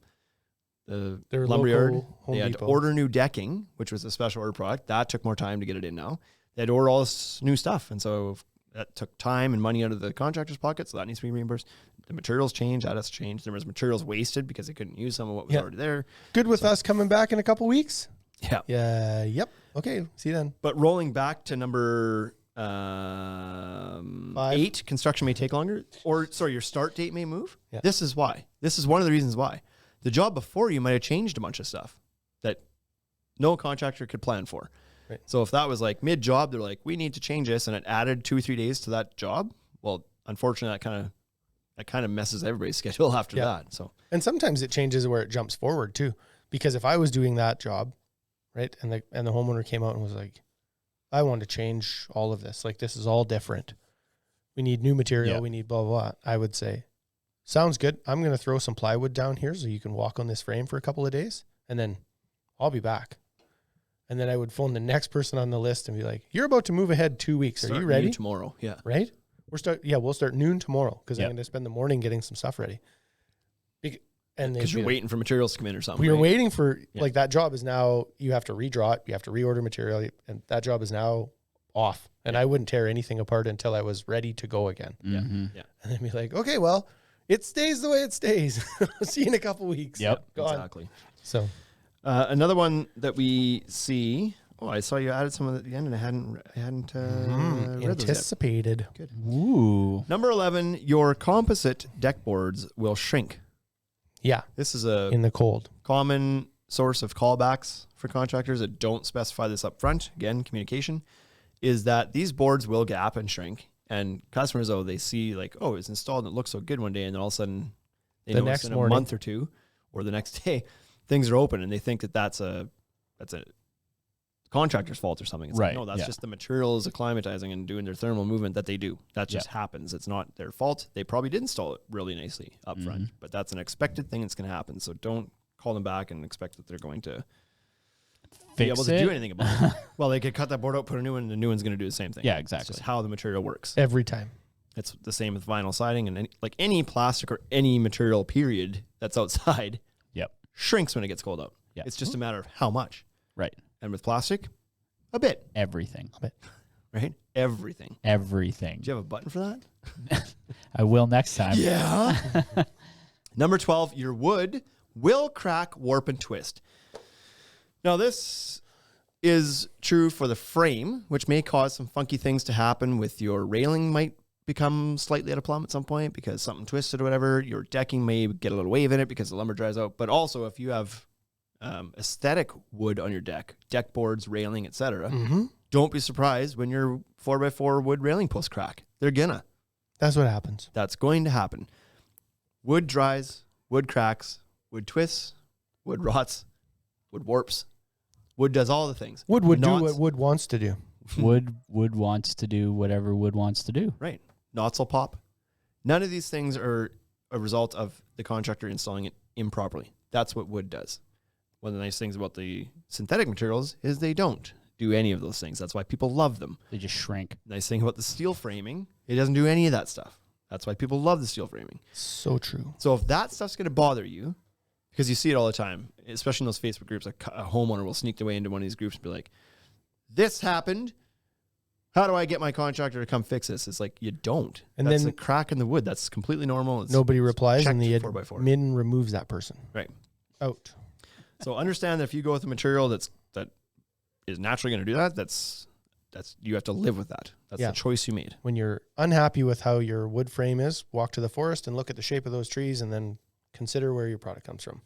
the Their lumberyard. local Home They had Depot. to order new decking, which was a special order product. That took more time to get it in now. They had to order all this new stuff. And so that took time and money out of the contractor's pocket. So that needs to be reimbursed. The materials changed. That has to change. There was materials wasted because they couldn't use some of what was already there. Good with us coming back in a couple weeks. Yeah. Yeah. Yep. Okay. See you then. But rolling back to number 8, construction may take longer, or sorry, your start date may move. Yeah. This is why. This is one of the reasons why. The job before you might have changed a bunch of stuff that no contractor could plan for. Right. So if that was like mid-job, they're like, we need to change this, and it added 2 or 3 days to that job. Well, unfortunately, that kind of messes everybody's schedule after that. So And sometimes it changes where it jumps forward too. Because if I was doing that job, right, and the homeowner came out and was like, I want to change all of this. Like, this is all different. We need new material. We need blah, blah, blah. I would say, sounds good. I'm going to throw some plywood down here so you can walk on this frame for a couple of days, and then I'll be back. And then I would phone the next person on the list and be like, you're about to move ahead 2 weeks. Are start you ready? new tomorrow. Yeah. Right? We'll start noon tomorrow because I'm going to spend the morning getting some stuff ready. And Because you're waiting for materials to come in or something. we were right? waiting for, like, that job is now, you have to redraw it, you have to reorder material, and that job is now off. And I wouldn't tear anything apart until I was ready to go again. Mm-hmm. Yeah. And then be like, okay, well, it stays the way it stays. See you in a couple weeks. Yep. Gone. Exactly. So Another one that we see. Oh, I saw you added some at the end, and I hadn't read those yet. anticipated. Ooh. Number 11, your composite deck boards will shrink. Yeah. This is a In the cold. common source of callbacks for contractors that don't specify this up front. Again, communication is that these boards will gap and shrink. And customers, though, they see like, oh, it's installed and it looks so good one day, and then all of a sudden they The notice next in morning. a month or two or the next day things are open, and they think that that's a contractor's fault or something. It's Right, like, no, that's yeah. just the materials acclimatizing and doing their thermal movement that they do. That just happens. It's not their fault. They probably did install it really nicely up front, but that's an expected thing that's going to happen. So don't call them back and expect that they're going to be able to do anything about it. Well, they could cut that board out, put a new one, and the new one's going to do the same thing. Yeah, It's exactly. just how the material works. Every time. It's the same with vinyl siding and any plastic or any material period that's outside Yep. shrinks when it gets cold out. Yeah. It's just a matter of how much. Right. And with plastic, a bit, Everything. right? Everything. Everything. Do you have a button for that? I will next time. Yeah. Number 12, your wood will crack, warp, and twist. Now, this is true for the frame, which may cause some funky things to happen with your railing might become slightly out of plumb at some point because something twisted or whatever. Your decking may get a little wave in it because the lumber dries out. But also, if you have aesthetic wood on your deck boards, railing, etc., don't be surprised when your 4x4 wood railing posts crack. They're gonna. That's what happens. That's going to happen. Wood dries, wood cracks, wood twists, wood rots, wood warps. Wood does all the things. Wood would do Knots- what wood wants to do. Wood wants to do whatever wood wants to do. Right. Knots will pop. None of these things are a result of the contractor installing it improperly. That's what wood does. One of the nice things about the synthetic materials is they don't do any of those things. That's why people love them. They just shrink. Nice thing about the steel framing, it doesn't do any of that stuff. That's why people love the steel framing. So true. So if that stuff's going to bother you, because you see it all the time, especially in those Facebook groups, a homeowner will sneak their way into one of these groups and be like, this happened. How do I get my contractor to come fix this? It's like, you don't. And That's then- a crack in the wood. That's completely normal. It's Nobody replies, and the checked 4x4. admin removes that person. Right. Out. So understand that if you go with a material that is naturally going to do that, that's you have to live with that. That's Yeah. the choice you made. When you're unhappy with how your wood frame is, walk to the forest and look at the shape of those trees, and then consider where your product comes from.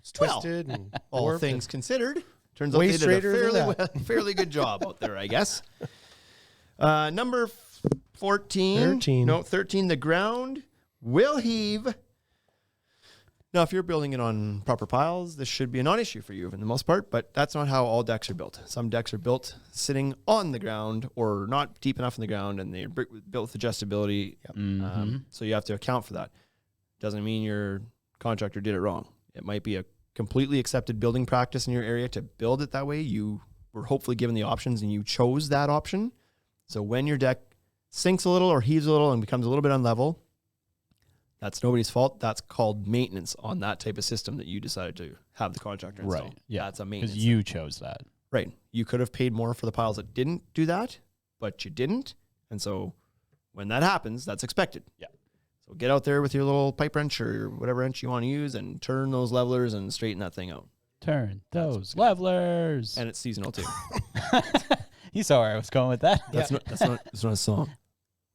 It's Well, twisted and All warped things and- considered, turns out Way they did a straighter than fairly good job out there, I guess. Number 14. 13. No, 13. The ground will heave Now, if you're building it on proper piles, this should be a non-issue for you for the most part, but that's not how all decks are built. Some decks are built sitting on the ground or not deep enough in the ground, and they're built with adjustability. So you have to account for that. Doesn't mean your contractor did it wrong. It might be a completely accepted building practice in your area to build it that way. You were hopefully given the options and you chose that option. So when your deck sinks a little or heaves a little and becomes a little bit unlevel, that's nobody's fault. That's called maintenance on that type of system that you decided to have the contractor install. Right. Yeah. That's a maintenance. Because you chose that. Right. You could have paid more for the piles that didn't do that, but you didn't. And so when that happens, that's expected. Yeah. So get out there with your little pipe wrench or whatever wrench you want to use and turn those levelers and straighten that thing out. Turn those levelers. And it's seasonal too. You saw where I was going with that. That's not a song.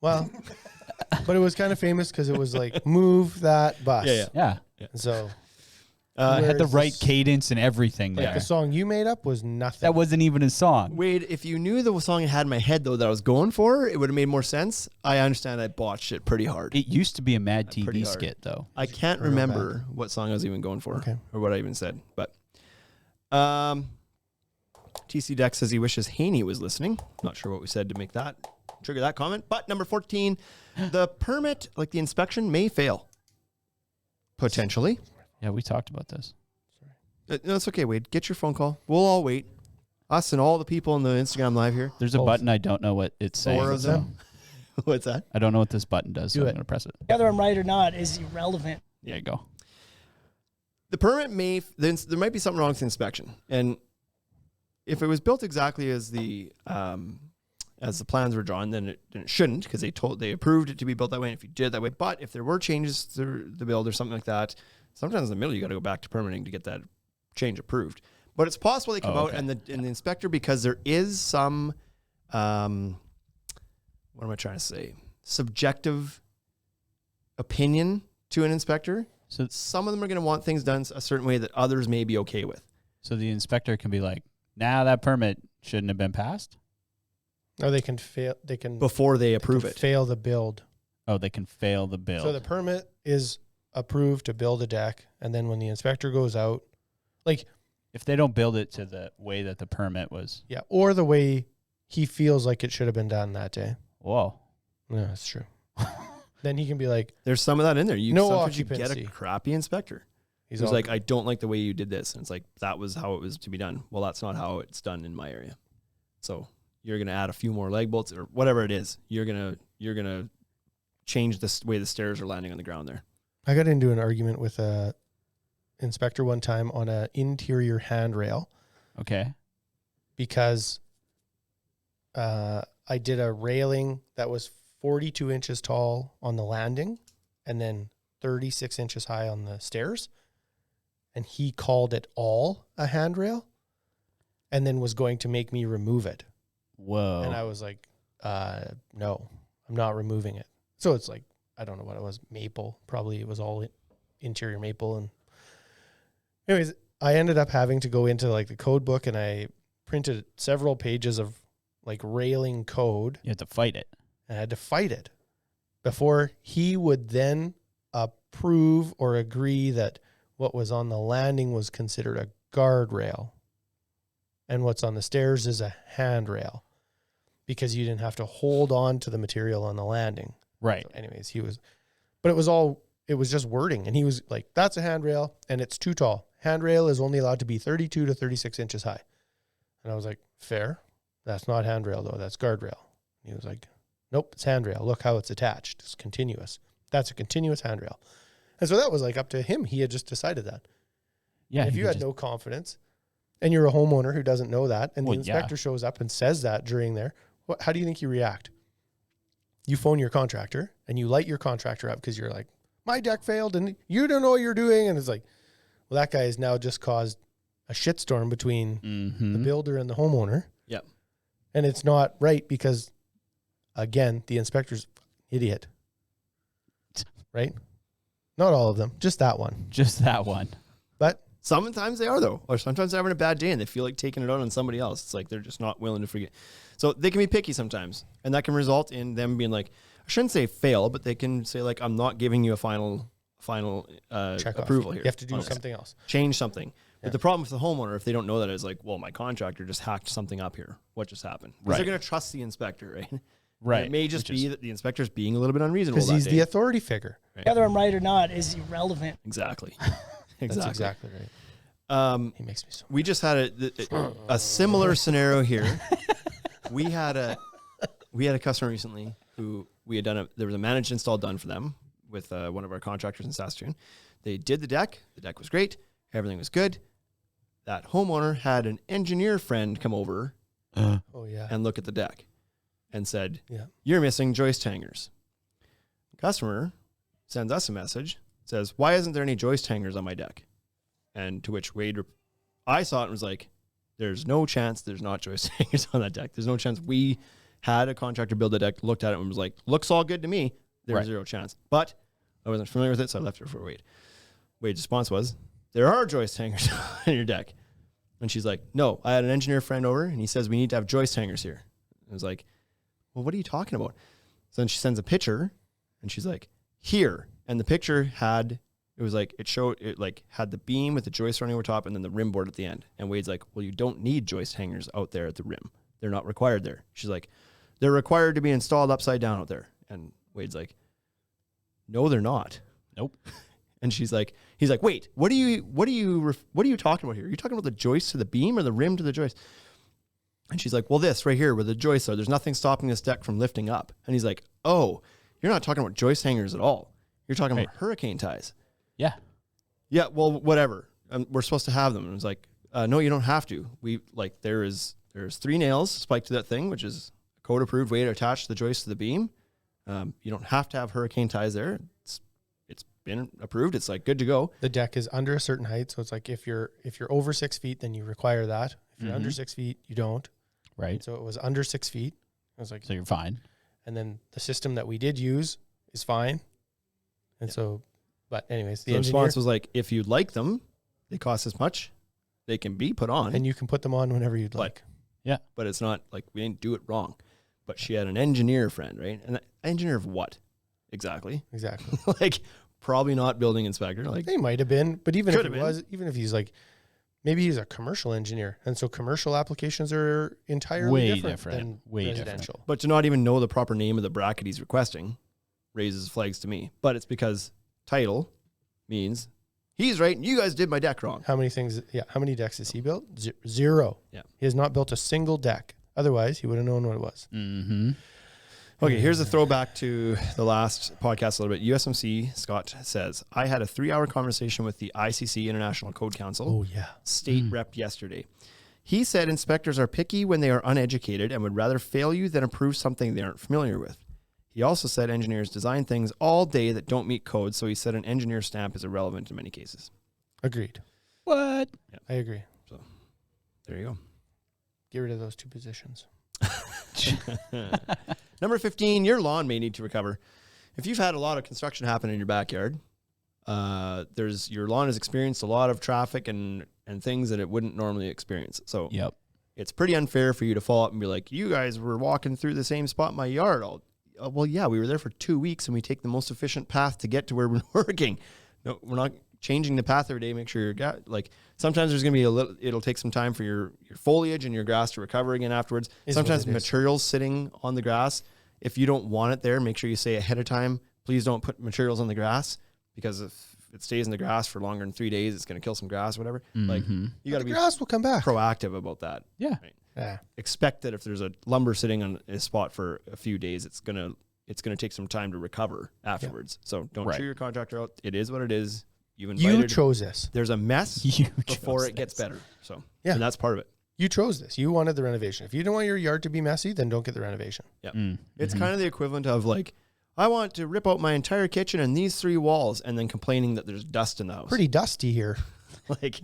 Well, but it was kind of famous because it was like, move that bus. Yeah. So It had the whereas right this- cadence and everything like there. the song you made up was nothing. That wasn't even a song. Wade, if you knew the song I had in my head, though, that I was going for, it would have made more sense. I understand I botched it pretty hard. It used to be a Mad Pretty TV hard. skit, though. I can't Real remember what song I was even going for or what I even said. But TC Deck says he wishes Haney was listening. Not sure what we said to make that trigger that comment. But number 14, the permit, like the inspection, may fail. Potentially. Yeah, we talked about this. No, it's okay, Wade. Get your phone call. We'll all wait. Us and all the people in the Instagram live here. There's a button. I don't know what it's saying. 4 of them. What's that? I don't know what this button does, so Do I'm it. going to press it. Whether I'm right or not is irrelevant. There you go. The permit may, there might be something wrong with the inspection. And if it was built exactly as the plans were drawn, then it shouldn't, because they approved it to be built that way. And if you did it that way, but if there were changes to the build or something like that, sometimes in the middle you got to go back to permitting to get that change approved. But it's possible they come out and the inspector, because there is some, what am I trying to say? Subjective opinion to an inspector. So, Some of them are going to want things done a certain way that others may be okay with. so the inspector can be like, "Nah, that permit shouldn't have been passed." Or they can fail. They can Before they approve it. fail the build. Oh, they can fail the bill. So the permit is approved to build a deck, and then when the inspector goes out, like if they don't build it to the way that the permit was. or the way he feels like it should have been done that day. Whoa. Yeah, that's true. Then he can be like, There's some of that in there. Sometimes you get occupancy. a crappy inspector. he's He's all, like, I don't like the way you did this. And it's like, that was how it was to be done. Well, that's not how it's done in my area. So you're going to add a few more leg bolts or whatever it is. You're going to change the way the stairs are landing on the ground there. I got into an argument with a inspector one time on an interior handrail Okay. because I did a railing that was 42 inches tall on the landing and then 36 inches high on the stairs. And he called it all a handrail and then was going to make me remove it. Whoa. And I was like, no, I'm not removing it. So it's like, I don't know what it was, maple. Probably it was all interior maple. And anyways, I ended up having to go into like the code book and I printed several pages of like railing code. You have to fight it. And I had to fight it before he would then approve or agree that what was on the landing was considered a guardrail and what's on the stairs is a handrail because you didn't have to hold on to the material on the landing. Right. So anyways, but it was just wording. And he was like, that's a handrail and it's too tall. Handrail is only allowed to be 32 to 36 inches high. And I was like, fair. That's not handrail though. That's guardrail. And he was like, nope, it's handrail. Look how it's attached. It's continuous. That's a continuous handrail. And so that was like up to him. He had just decided that. Yeah. And if he you could had no confidence and you're a homeowner who doesn't know that and Well, the inspector shows up and says that during there, how do you think you react? You phone your contractor and you light your contractor up because you're like, my deck failed and you don't know what you're doing. And it's like, well, that guy has now just caused a shitstorm between the builder and the homeowner. Yep. And it's not right because, again, the inspector's idiot. Right? Not all of them, just that one. Just that one. But Sometimes they are, though, or sometimes they're having a bad day and they feel like taking it out on somebody else. It's like they're just not willing to forget. So they can be picky sometimes, and that can result in them being like, I shouldn't say fail, but they can say like, I'm not giving you a final final Check approval off. here. You have to do on this. something else. Change something. Yeah. But the problem with the homeowner, if they don't know that, is like, well, my contractor just hacked something up here. What just happened? Because Right. they're going to trust the inspector, right? Right. And it may just be that the inspector's being a little bit unreasonable. Because he's the authority figure. Whether I'm right or not is irrelevant. Exactly. That's exactly right. He makes me so. We just had a similar scenario here. We had a customer recently who we had there was a managed install done for them with one of our contractors in Saskatoon. They did the deck. The deck was great. Everything was good. That homeowner had an engineer friend come over Oh yeah. and look at the deck and said, Yeah. you're missing joist hangers. The customer sends us a message, says, why isn't there any joist hangers on my deck? And to which Wade, I saw it and was like, there's no chance there's not joist hangers on that deck. There's no chance. We had a contractor build the deck, looked at it and was like, looks all good to me. There's Right. zero chance. But I wasn't familiar with it, so I left it for Wade. Wade's response was, there are joist hangers on your deck. And she's like, no, I had an engineer friend over and he says we need to have joist hangers here. I was like, well, what are you talking about? So then she sends a picture and she's like, here. And the picture had, it was like, it like had the beam with the joist running over top and then the rim board at the end. And Wade's like, well, you don't need joist hangers out there at the rim. They're not required there. She's like, they're required to be installed upside down out there. And Wade's like, no, they're not. Nope. And he's like, wait, what are you talking about here? Are you talking about the joist to the beam or the rim to the joist? And she's like, well, this right here where the joists are, there's nothing stopping this deck from lifting up. And he's like, oh, you're not talking about joist hangers at all. You're talking about hurricane ties. Yeah. Yeah, well, whatever. We're supposed to have them. And it was like, no, you don't have to. We like there's 3 nails spiked to that thing, which is a code approved way to attach the joist to the beam. You don't have to have hurricane ties there. It's been approved. It's like good to go. The deck is under a certain height, so it's like if you're over 6 feet, then you require that. If you're under 6 feet, you don't. Right. So it was under 6 feet. I was like, So you're fine. and then the system that we did use is fine. And so, but anyways, the The engineer, response was like, if you'd like them, they cost as much. They can be put on, and you can put them on whenever you'd like. but it's not like we didn't do it wrong. But she had an engineer friend, right? An engineer of what? Exactly. Exactly. Like probably not building inspector. Like They might have been, but even if Could it have was, even if he's like, maybe he's a commercial engineer, and so commercial applications are entirely Way different different. than Way different. residential. But to not even know the proper name of the bracket he's requesting raises flags to me. But it's because title means he's right and you guys did my deck wrong. How many things? Yeah, how many decks has he built? Zero. Yeah. He has not built a single deck. Otherwise, he would have known what it was. Mm-hmm. Okay, here's a throwback to the last podcast a little bit. USMC, Scott says, I had a 3-hour conversation with the ICC, International Code Council, Oh yeah. state rep yesterday. He said inspectors are picky when they are uneducated and would rather fail you than approve something they aren't familiar with. He also said engineers design things all day that don't meet code, so he said an engineer stamp is irrelevant in many cases. Agreed. What? I agree. There you go. Get rid of those 2 positions. Number 15, your lawn may need to recover. If you've had a lot of construction happen in your backyard, your lawn has experienced a lot of traffic and things that it wouldn't normally experience. So Yep. it's pretty unfair for you to fall up and be like, you guys were walking through the same spot in my yard. Well, yeah, we were there for 2 weeks and we take the most efficient path to get to where we're working. No, we're not changing the path every day. Make sure sometimes there's going to be it'll take some time for your foliage and your grass to recover again afterwards. Sometimes materials sitting on the grass, if you don't want it there, make sure you say ahead of time, please don't put materials on the grass, because if it stays in the grass for longer than 3 days, it's going to kill some grass or whatever. Like you got to The be grass will come back. proactive about that. Yeah. Yeah. Expect that if there's a lumber sitting on a spot for a few days, it's gonna take some time to recover afterwards. So don't Right. chew your contractor out. It is what it is. You've You invited. chose this. There's a mess You before chose it gets this. better. So Yeah. and that's part of it. You chose this. You wanted the renovation. If you don't want your yard to be messy, then don't get the renovation. Yeah, Mm. it's kind of the equivalent of like, I want to rip out my entire kitchen and these 3 walls, and then complaining that there's dust in the house. Pretty dusty here. Like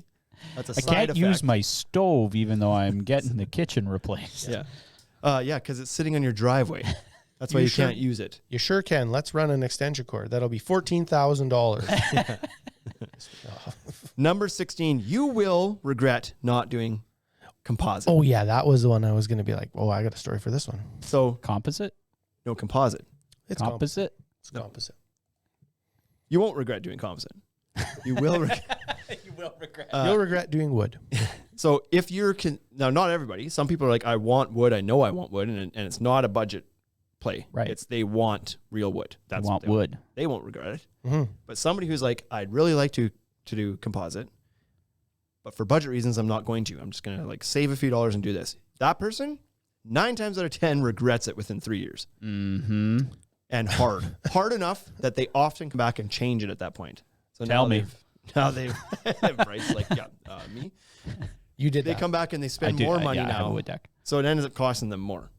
that's a I side can't use effect. my stove even though I'm getting the kitchen replaced. Yeah, because it's sitting on your driveway. That's why You you sure- can't use it. You sure can. Let's run an extension cord. That'll be $14,000. Number 16, you will regret not doing composite. Oh yeah, that was the one I was going to be like, oh, I got a story for this one. So Composite? no composite. It's Composite? It's composite. You won't regret doing composite. You will regret. You will regret. You'll regret doing wood. So if you're now, not everybody. Some people are like, I want wood. I know I want wood, and it's not a budget play. Right. It's they want real wood. That's want what they wood. They won't regret it. Mm-hmm. But somebody who's like, I'd really like to do composite, but for budget reasons, I'm not going to. I'm just gonna like save a few dollars and do this. That person, 9 times out of 10, regrets it within 3 years. Mm-hmm. And hard enough that they often come back and change it at that point. So Tell me. Now they've Bryce like, me. You did They that. come back and they spend more money I have a now. wood deck. So it ends up costing them more.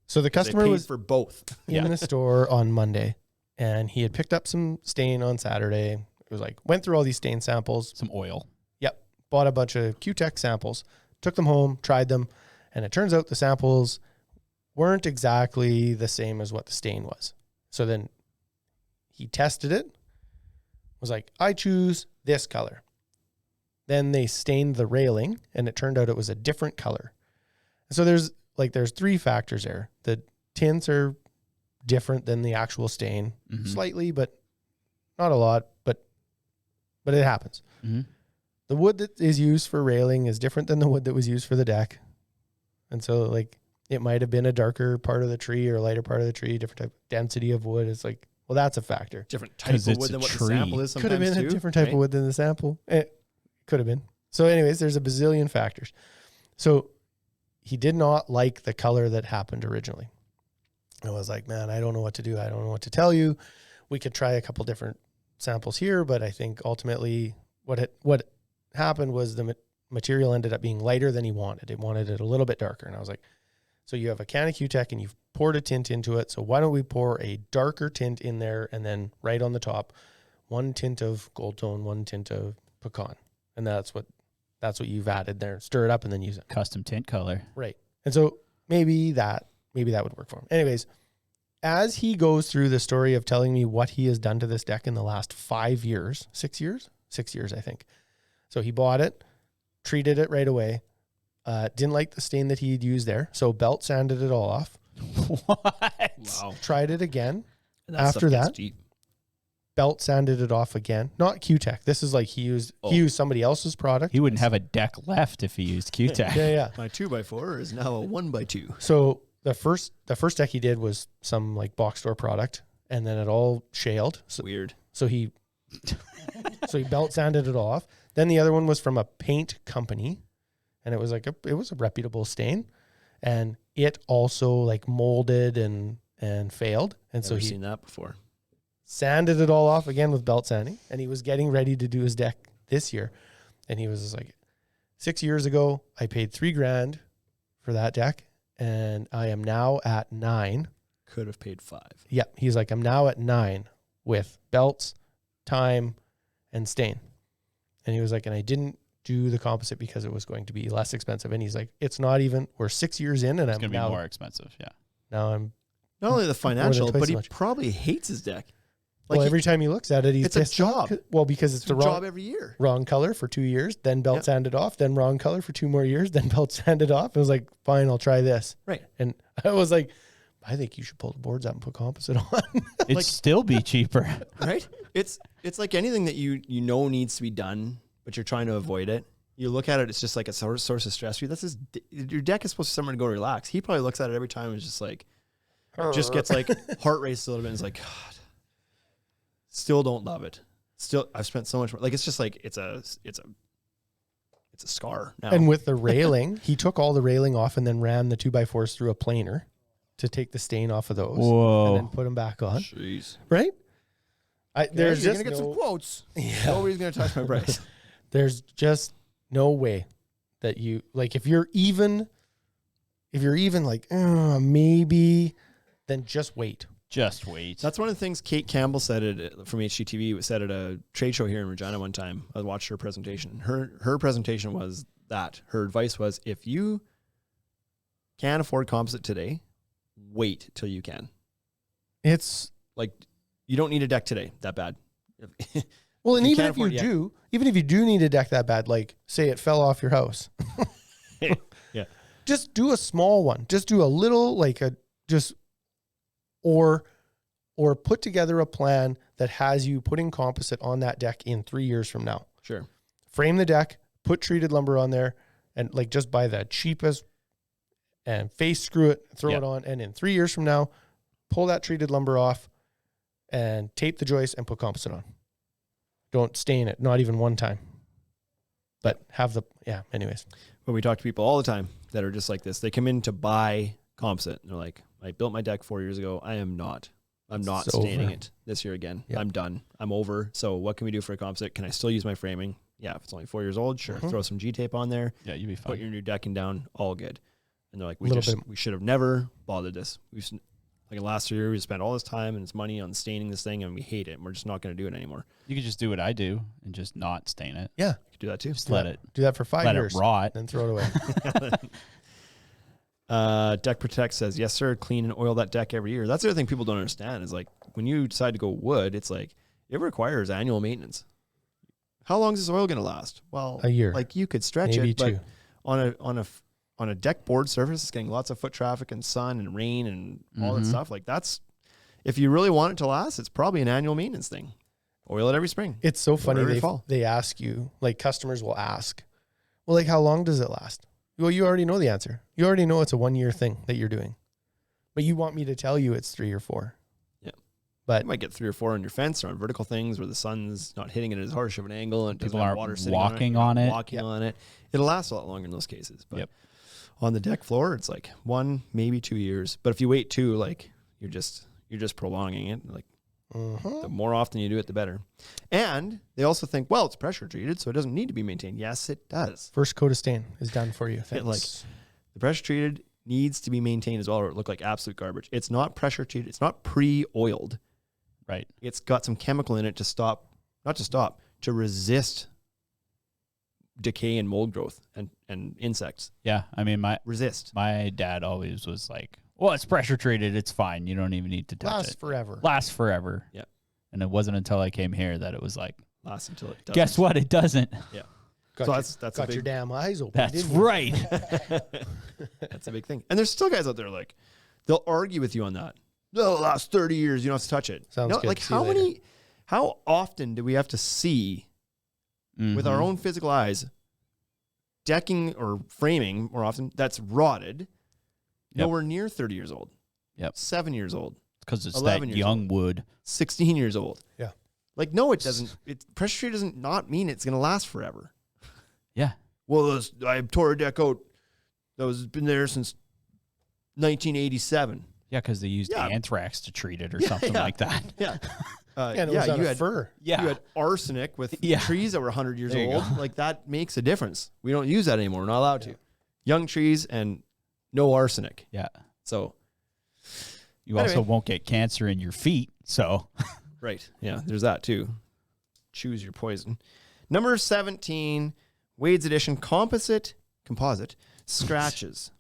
So the They customer paid was for both. in the store on Monday, and he had picked up some stain on Saturday. It was like, went through all these stain samples. Some oil. Yep. Bought a bunch of Q-Tech samples, took them home, tried them, and it turns out the samples weren't exactly the same as what the stain was. So then he tested it, was like, I choose this color. Then they stained the railing, and it turned out it was a different color. So there's 3 factors there. The tints are different than the actual stain, slightly, but not a lot, but it happens. Mm-hmm. The wood that is used for railing is different than the wood that was used for the deck. And so like it might have been a darker part of the tree or a lighter part of the tree, different type of density of wood. It's like, well, that's a factor. Different type of 'Cause it's wood than a what the tree. sample is Could sometimes have been too, a different type right? of wood than the sample. It could have been. So anyways, there's a bazillion factors. So he did not like the color that happened originally. I was like, man, I don't know what to do. I don't know what to tell you. We could try a couple different samples here, but I think ultimately what happened was the material ended up being lighter than he wanted. He wanted it a little bit darker. And I was like, so you have a can of Q-Tech and you've poured a tint into it. So why don't we pour a darker tint in there, and then right on the top, 1 tint of gold tone, 1 tint of pecan. And that's what you've added there. Stir it up and then use it. Custom tint color. Right. And so maybe that would work for him. Anyways, as he goes through the story of telling me what he has done to this deck in the last 5 years, 6 years, I think. So he bought it, treated it right away. Didn't like the stain that he'd used there. So belt sanded it all off. What? Wow. Tried it again. And After stuff gets that, deep. Belt sanded it off again. Not Q-Tech. This is like he used somebody else's product. He wouldn't have a deck left if he used Q-Tech. Yeah. My 2x4 is now a 1x2. So the first deck he did was some like box store product, and then it all shaled. So, Weird. so he belt sanded it off. Then the other one was from a paint company, and it was a reputable stain, and it also like molded and failed. And Never so he seen that before. sanded it all off again with belt sanding, and he was getting ready to do his deck this year. And he was just like, 6 years ago, I paid $3,000 for that deck, and I am now at 9. Could have paid 5. Yep. He's like, I'm now at 9 with belts, time, and stain. And he was like, and I didn't do the composite because it was going to be less expensive. And he's like, it's not even, we're 6 years in, and It's I'm going to be now, more expensive. Yeah. now I'm, Not only the financial, twice but as he much. probably hates his deck. well, every time he looks at it, he's it's a pissed off. job. Well, because it's It's a the job wrong, every year. wrong color for 2 years, then belt Yep. sanded off, then wrong color for 2 more years, then belt sanded off. I was like, fine, I'll try this. Right. And I was like, I think you should pull the boards out and put composite on. It'd still be cheaper. Right? It's like anything that you know needs to be done, but you're trying to avoid it. You look at it, it's just like a source of stress for you. Your deck is supposed to somewhere to go relax. He probably looks at it every time and is just like, just gets like heart race a little bit and is like, God, still don't love it. Still, I've spent so much more. Like, it's just like, it's a scar now. And with the railing, he took all the railing off and then ran the 2x4s through a planer to take the stain off of those. Whoa. And then put them back on. Jeez. Right? There's you're just going to get some quotes. Yeah. Nobody's going to touch my price. There's just no way that you, like, if you're even like, maybe, then just wait. Just wait. That's one of the things Kate Campbell said from HGTV, said at a trade show here in Regina one time. I watched her presentation. Her presentation was that. Her advice was, if you can't afford composite today, wait till you can. It's Like, you don't need a deck today that bad. well, and you even can't if you afford it, do, even if you do need a deck that bad, like say it fell off your house, Yeah. just do a small one. Just do a little, like or or put together a plan that has you putting composite on that deck in 3 years from now. Sure. Frame the deck, put treated lumber on there, and like just buy the cheapest and face screw it, throw it on, and in 3 years from now, pull that treated lumber off and tape the joist and put composite on. Don't stain it, not even one time. But have the, anyways. But we talk to people all the time that are just like this. They come in to buy composite. And they're like, I built my deck 4 years ago. I'm not It's staining over. it this year again. Yep. I'm done. I'm over. So what can we do for a composite? Can I still use my framing? Yeah, if it's only 4 years old, sure. Throw some G-tape on there. Yeah, you'd be fine. Put your new decking down. All good. And they're like, we Little should have never bothered this. Like last year, we spent all this time and this money on staining this thing, and we hate it. And we're just not going to do it anymore. You could just do what I do and just not stain it. Yeah. You could do that too. Just let it Do that for 5 let years. it rot. Then throw it away. Deck Protect says, yes, sir. Clean and oil that deck every year. That's the other thing people don't understand is like when you decide to go wood, it's like it requires annual maintenance. How long is this oil going to last? Well, A year. Like you could stretch Maybe it, two. but on a deck board surface, it's getting lots of foot traffic and sun and rain and all that stuff. Like that's, if you really want it to last, it's probably an annual maintenance thing. Oil it every spring. It's so funny. every fall. They ask you, like customers will ask, well, like how long does it last? Well, you already know the answer. You already know it's a 1 year thing that you're doing, but you want me to tell you it's 3 or 4. Yeah. But You might get 3 or 4 on your fence or on vertical things where the sun's not hitting it as harsh of an angle and People doesn't have aren't water sitting walking on it. on it. Walking on it. It'll last a lot longer in those cases. But Yep. on the deck floor, it's like 1, maybe 2 years. But if you wait 2, like you're just prolonging it. Like the more often you do it, the better. And they also think, well, it's pressure treated, so it doesn't need to be maintained. Yes, it does. first coat of stain is done for you. It, like the pressure treated needs to be maintained as well, or it look like absolute garbage. It's not pressure treated. It's not pre-oiled. Right. It's got some chemical in it to resist decay and mold growth and insects. Yeah. I mean, Resist. my dad always was like, well, it's pressure treated. It's fine. You don't even need to touch lasts it. forever. Lasts forever. Yeah. And it wasn't until I came here that it was like, Lasts until it doesn't. guess what? It doesn't. Yeah. Got So your, that's got a your big, damn eyes open. That's didn't you? right. that's a big thing. And there's still guys out there like they'll argue with you on that. No, the last 30 years you don't have to touch it. Sounds No, good. like See you later. how often do we have to see with our own physical eyes decking or framing more often that's rotted, nowhere near 30 years old. Yep. 7 years old, Because it's 11 that years young wood. 16 years old. Yeah. Like, no, it doesn't. Pressure treat doesn't not mean it's going to last forever. Yeah. Well, I tore a deck out that was been there since 1987. Yeah, because they used Yeah. anthrax to treat it or Yeah, something yeah. like that. Yeah. And it was out you of had fur. Yeah. You had arsenic with Yeah. trees that were 100 years There you old. go. Like, that makes a difference. We don't use that anymore. We're not allowed to. Young trees and no arsenic. Yeah. So, You Anyway. also won't get cancer in your feet. So, right. Yeah, there's that too. Choose your poison. Number 17, Wade's Edition Composite scratches.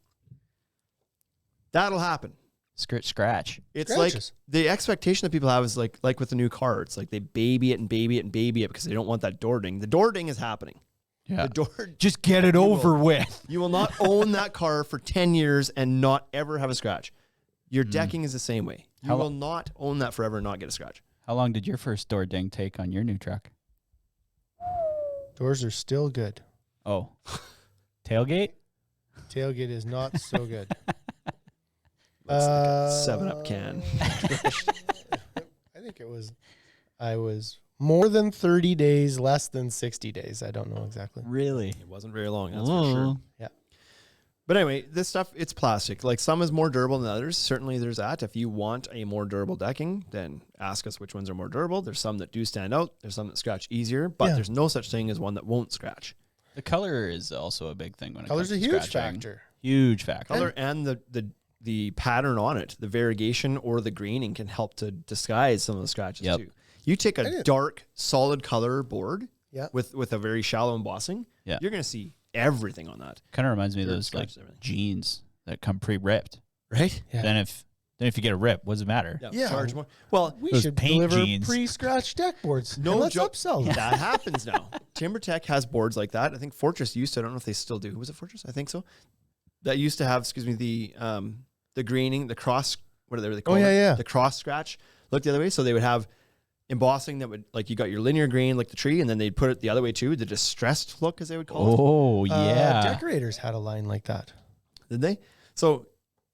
That'll happen. scratch. It's Scratches. like the expectation that people have is like with the new car. It's like they baby it and baby it and baby it because they don't want that door ding. The door ding is happening. Yeah. The door. Just get it over with. You will not own that car for 10 years and not ever have a scratch. Your decking is the same way. You How- will not own that forever and not get a scratch. How long did your first door ding take on your new truck? Doors are still good. Oh. Tailgate? Tailgate is not so good. Looks like a 7-Up can. I think I was more than 30 days, less than 60 days. I don't know exactly. Really? It wasn't very long, that's for sure. Yeah. But anyway, this stuff, it's plastic. Like, some is more durable than others. Certainly there's that. If you want a more durable decking, then ask us which ones are more durable. There's some that do stand out. There's some that scratch easier, but Yeah. there's no such thing as one that won't scratch. The color is also a big thing when it Color's comes a to huge scratching. factor. Huge factor. Color and the pattern on it, the variegation or the graining can help to disguise some of the scratches Yep. too. You take a dark, solid color board Yeah. with a very shallow embossing, Yeah. you're going to see everything on that, Kind of reminds me of Sure, those like scratches everything. jeans that come pre-ripped. right? Yeah. Then if you get a rip, what does it matter? Yeah. Charge more. Well, We Those should paint deliver jeans. pre-scratched deck boards. no and let's joke. upsell them. That happens now. TimberTech has boards like that. I think Fortress used to. I don't know if they still do. Was it Fortress? I think so. That used to have, the graining, the cross. What are they called? yeah, yeah. The cross scratch. look the other way. So they would have embossing that would, like, you got your linear grain like the tree, and then they'd put it the other way too, the distressed look, as they would call it. Oh, yeah. Decorators had a line like that. Did they? So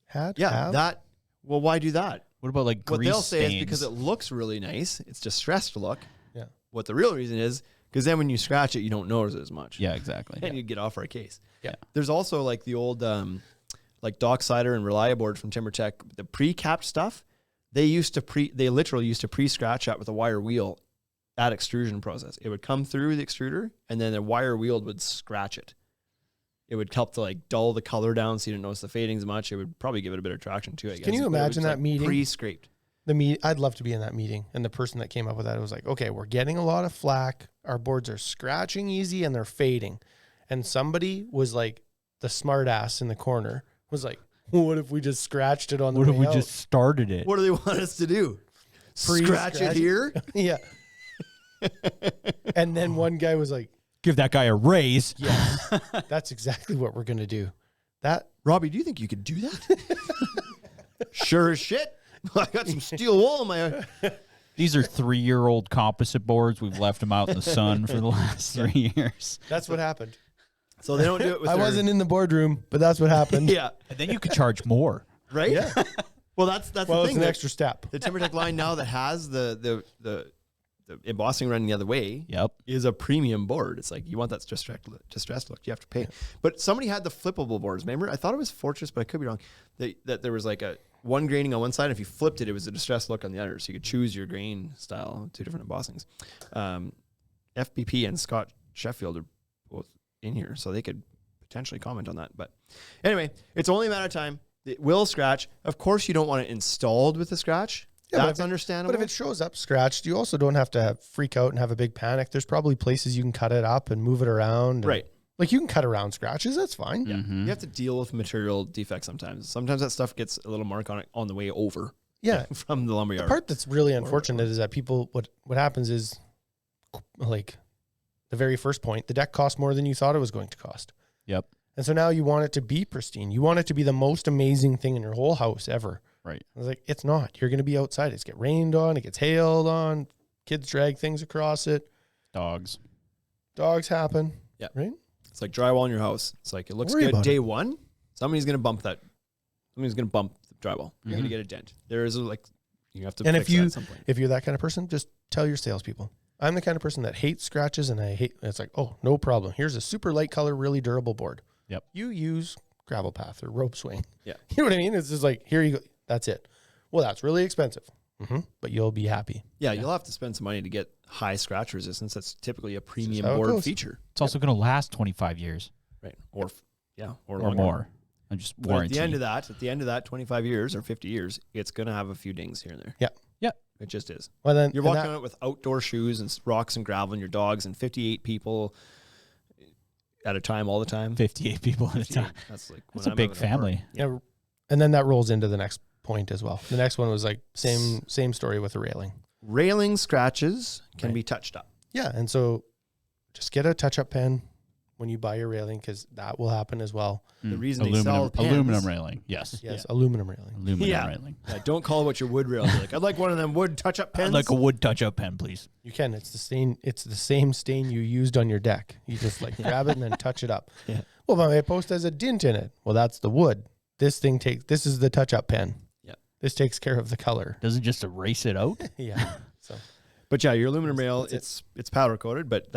Had? yeah, Have? that. Well, why do that? What about like What grease they'll say stains? is because it looks really nice. It's distressed look. Yeah. What the real reason is, because then when you scratch it, you don't notice it as much. Yeah, exactly. And you get off our case. Yeah. There's also like the old like Docksider and Reliaboard from TimberTech, the pre-capped stuff. They literally used to pre-scratch that with a wire wheel at extrusion process. It would come through the extruder, and then a wire wheel would scratch it. It would help to like dull the color down so you didn't notice the fading as much. It would probably give it a bit of traction too, I guess. Can you But it imagine was, that like, meeting? pre-scraped? I'd love to be in that meeting. And the person that came up with that was like, okay, we're getting a lot of flack. Our boards are scratching easy and they're fading. And somebody was like, the smart ass in the corner was like, what if we just scratched it on the What if way we out? just started it? What do they want us to do? Scratch Pre-scratch it here? Yeah. And then one guy was like, Give that guy a raise. yes, that's exactly what we're going to do. That Robbie, do you think you could do that? Sure as shit. I got some steel wool in my... These are 3-year-old composite boards. We've left them out in the sun for the last 3 years. that's what happened. So they don't do it with I their... wasn't in the boardroom, but that's what happened. Yeah. And then you could charge more. Right? Yeah. Well, that's Well, the it's thing. an that extra step. the TimberTech line now that has the embossing running the other way Yep. is a premium board. It's like, you want that distressed look, you have to pay. But somebody had the flippable boards. Remember? I thought it was Fortress, but I could be wrong. That there was like a one graining on one side. And if you flipped it, it was a distressed look on the other. So you could choose your grain style, 2 different embossings. FBP and Scott Sheffield are both in here, so they could potentially comment on that. But anyway, it's only a matter of time. It will scratch. Of course, you don't want it installed with the scratch. Yeah, but That's understandable. But if it shows up scratched, you also don't have to freak out and have a big panic. There's probably places you can cut it up and move it around. and- Right. Like you can cut around scratches. That's fine. Yeah. You have to deal with material defects sometimes. Sometimes that stuff gets a little mark on it on the way over. Yeah. From the lumberyard. The part that's really unfortunate is that people, what happens is, like, the very first point, the deck cost more than you thought it was going to cost. Yep. And so now you want it to be pristine. You want it to be the most amazing thing in your whole house ever. Right. I was like, it's not. You're going to be outside. It's get rained on. It gets hailed on. Kids drag things across it. Dogs. Dogs happen. Yeah. Right? It's like drywall in your house. It's like, it looks Worry good about day one. Somebody's going to bump that. Somebody's going to bump the drywall. You're going to Mhm. get a dent. There is you have to And fix if that at some point. you're that kind of person, just tell your salespeople. I'm the kind of person that hates scratches, and it's like, oh, no problem. Here's a super light color, really durable board. Yep. You use gravel path or rope swing. Yeah. You know what I mean? It's just like, here you go. That's it. Well, that's really expensive, but you'll be happy. Yeah, you'll have to spend some money to get high scratch resistance. That's typically a premium how it board goes. feature. It's also going to last 25 years Right. Or or longer. more. I'm just But at warranty. the end of that 25 years or 50 years, it's going to have a few dings here and there. Yeah. Yeah. It just is. Well, then You're walking on it with outdoor shoes and rocks and gravel and your dogs and 58 people at a time, all the time. 58 people at a 58. time. That's like That's when a I'm big out at a park. family. Yeah, and then that rolls into the next point as well. The next one was like same story with the railing. Railing scratches can Right. be touched up. Yeah, and so just get a touch-up pen when you buy your railing, because that will happen as well. The reason they sell pens- aluminum railing. Yes. Yes, aluminum railing. Aluminum Yeah. railing. Don't call it what your wood rail is. Like, I'd like one of them wood touch-up pens. I'd like a wood touch-up pen, please. You can. It's the stain. It's the same stain you used on your deck. You just like grab it and then touch it up. Yeah. Well, my post has a dent in it. Well, that's the wood. This is the touch-up pen. Yeah. This takes care of the color. Doesn't just erase it out. Yeah. So But yeah, your aluminum rail, That's it's powder coated, but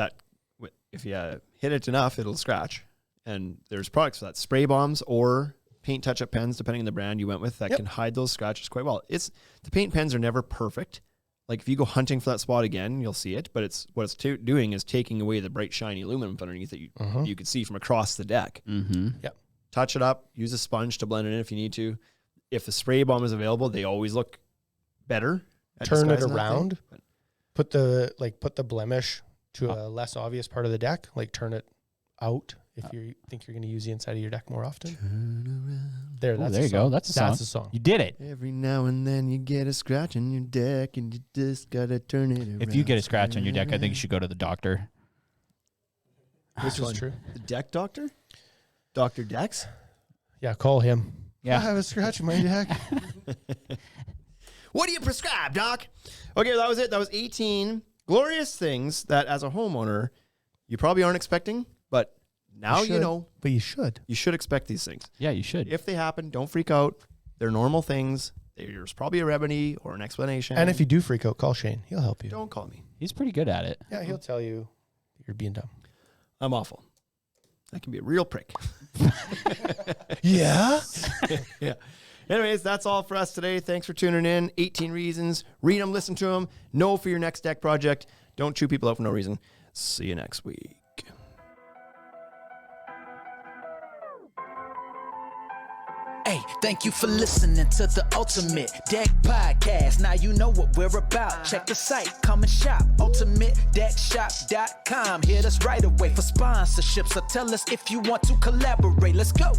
if you hit it enough, it'll scratch. And there's products for that, spray bombs or paint touch-up pens, depending on the brand you went with, that Yep. can hide those scratches quite well. The paint pens are never perfect. Like if you go hunting for that spot again, you'll see it. But what it's doing is taking away the bright, shiny aluminum underneath that you could see from across the deck. Mm-hmm. Touch it up. Use a sponge to blend it in if you need to. If the spray bomb is available, they always look better. at turn it disguising that thing. around. Put the blemish to a less obvious part of the deck. Like turn it out if you think you're going to use the inside of your deck more often. There, Ooh, that's there a you song. go. That's a That's song. a song. You did it. Every now and then you get a scratch on your deck and you just gotta turn it around. If you get a scratch on your deck, I think you should go to the doctor. This one? is true. The deck doctor? Dr. Dex? Yeah, call him. Yeah. I have a scratch on my deck. What do you prescribe, Doc? Okay, that was it. That was 18 glorious things that as a homeowner, you probably aren't expecting, but now you know. But you should. You should expect these things. Yeah, you should. If they happen, don't freak out. They're normal things. There's probably a remedy or an explanation. And if you do freak out, call Shane. He'll help you. don't call me. He's pretty good at it. Yeah, he'll tell you you're being dumb. I'm awful. I can be a real prick. Yeah? Yeah. Anyways, that's all for us today. Thanks for tuning in. 18 reasons. Read them, listen to them. Know for your next deck project. Don't chew people out for no reason. See you next week. Hey, thank you for listening to the Ultimate Deck Podcast. Now you know what we're about. Check the site, come and shop. UltimateDeckShop.com. Hit us right away for sponsorships or tell us if you want to collaborate. Let's go.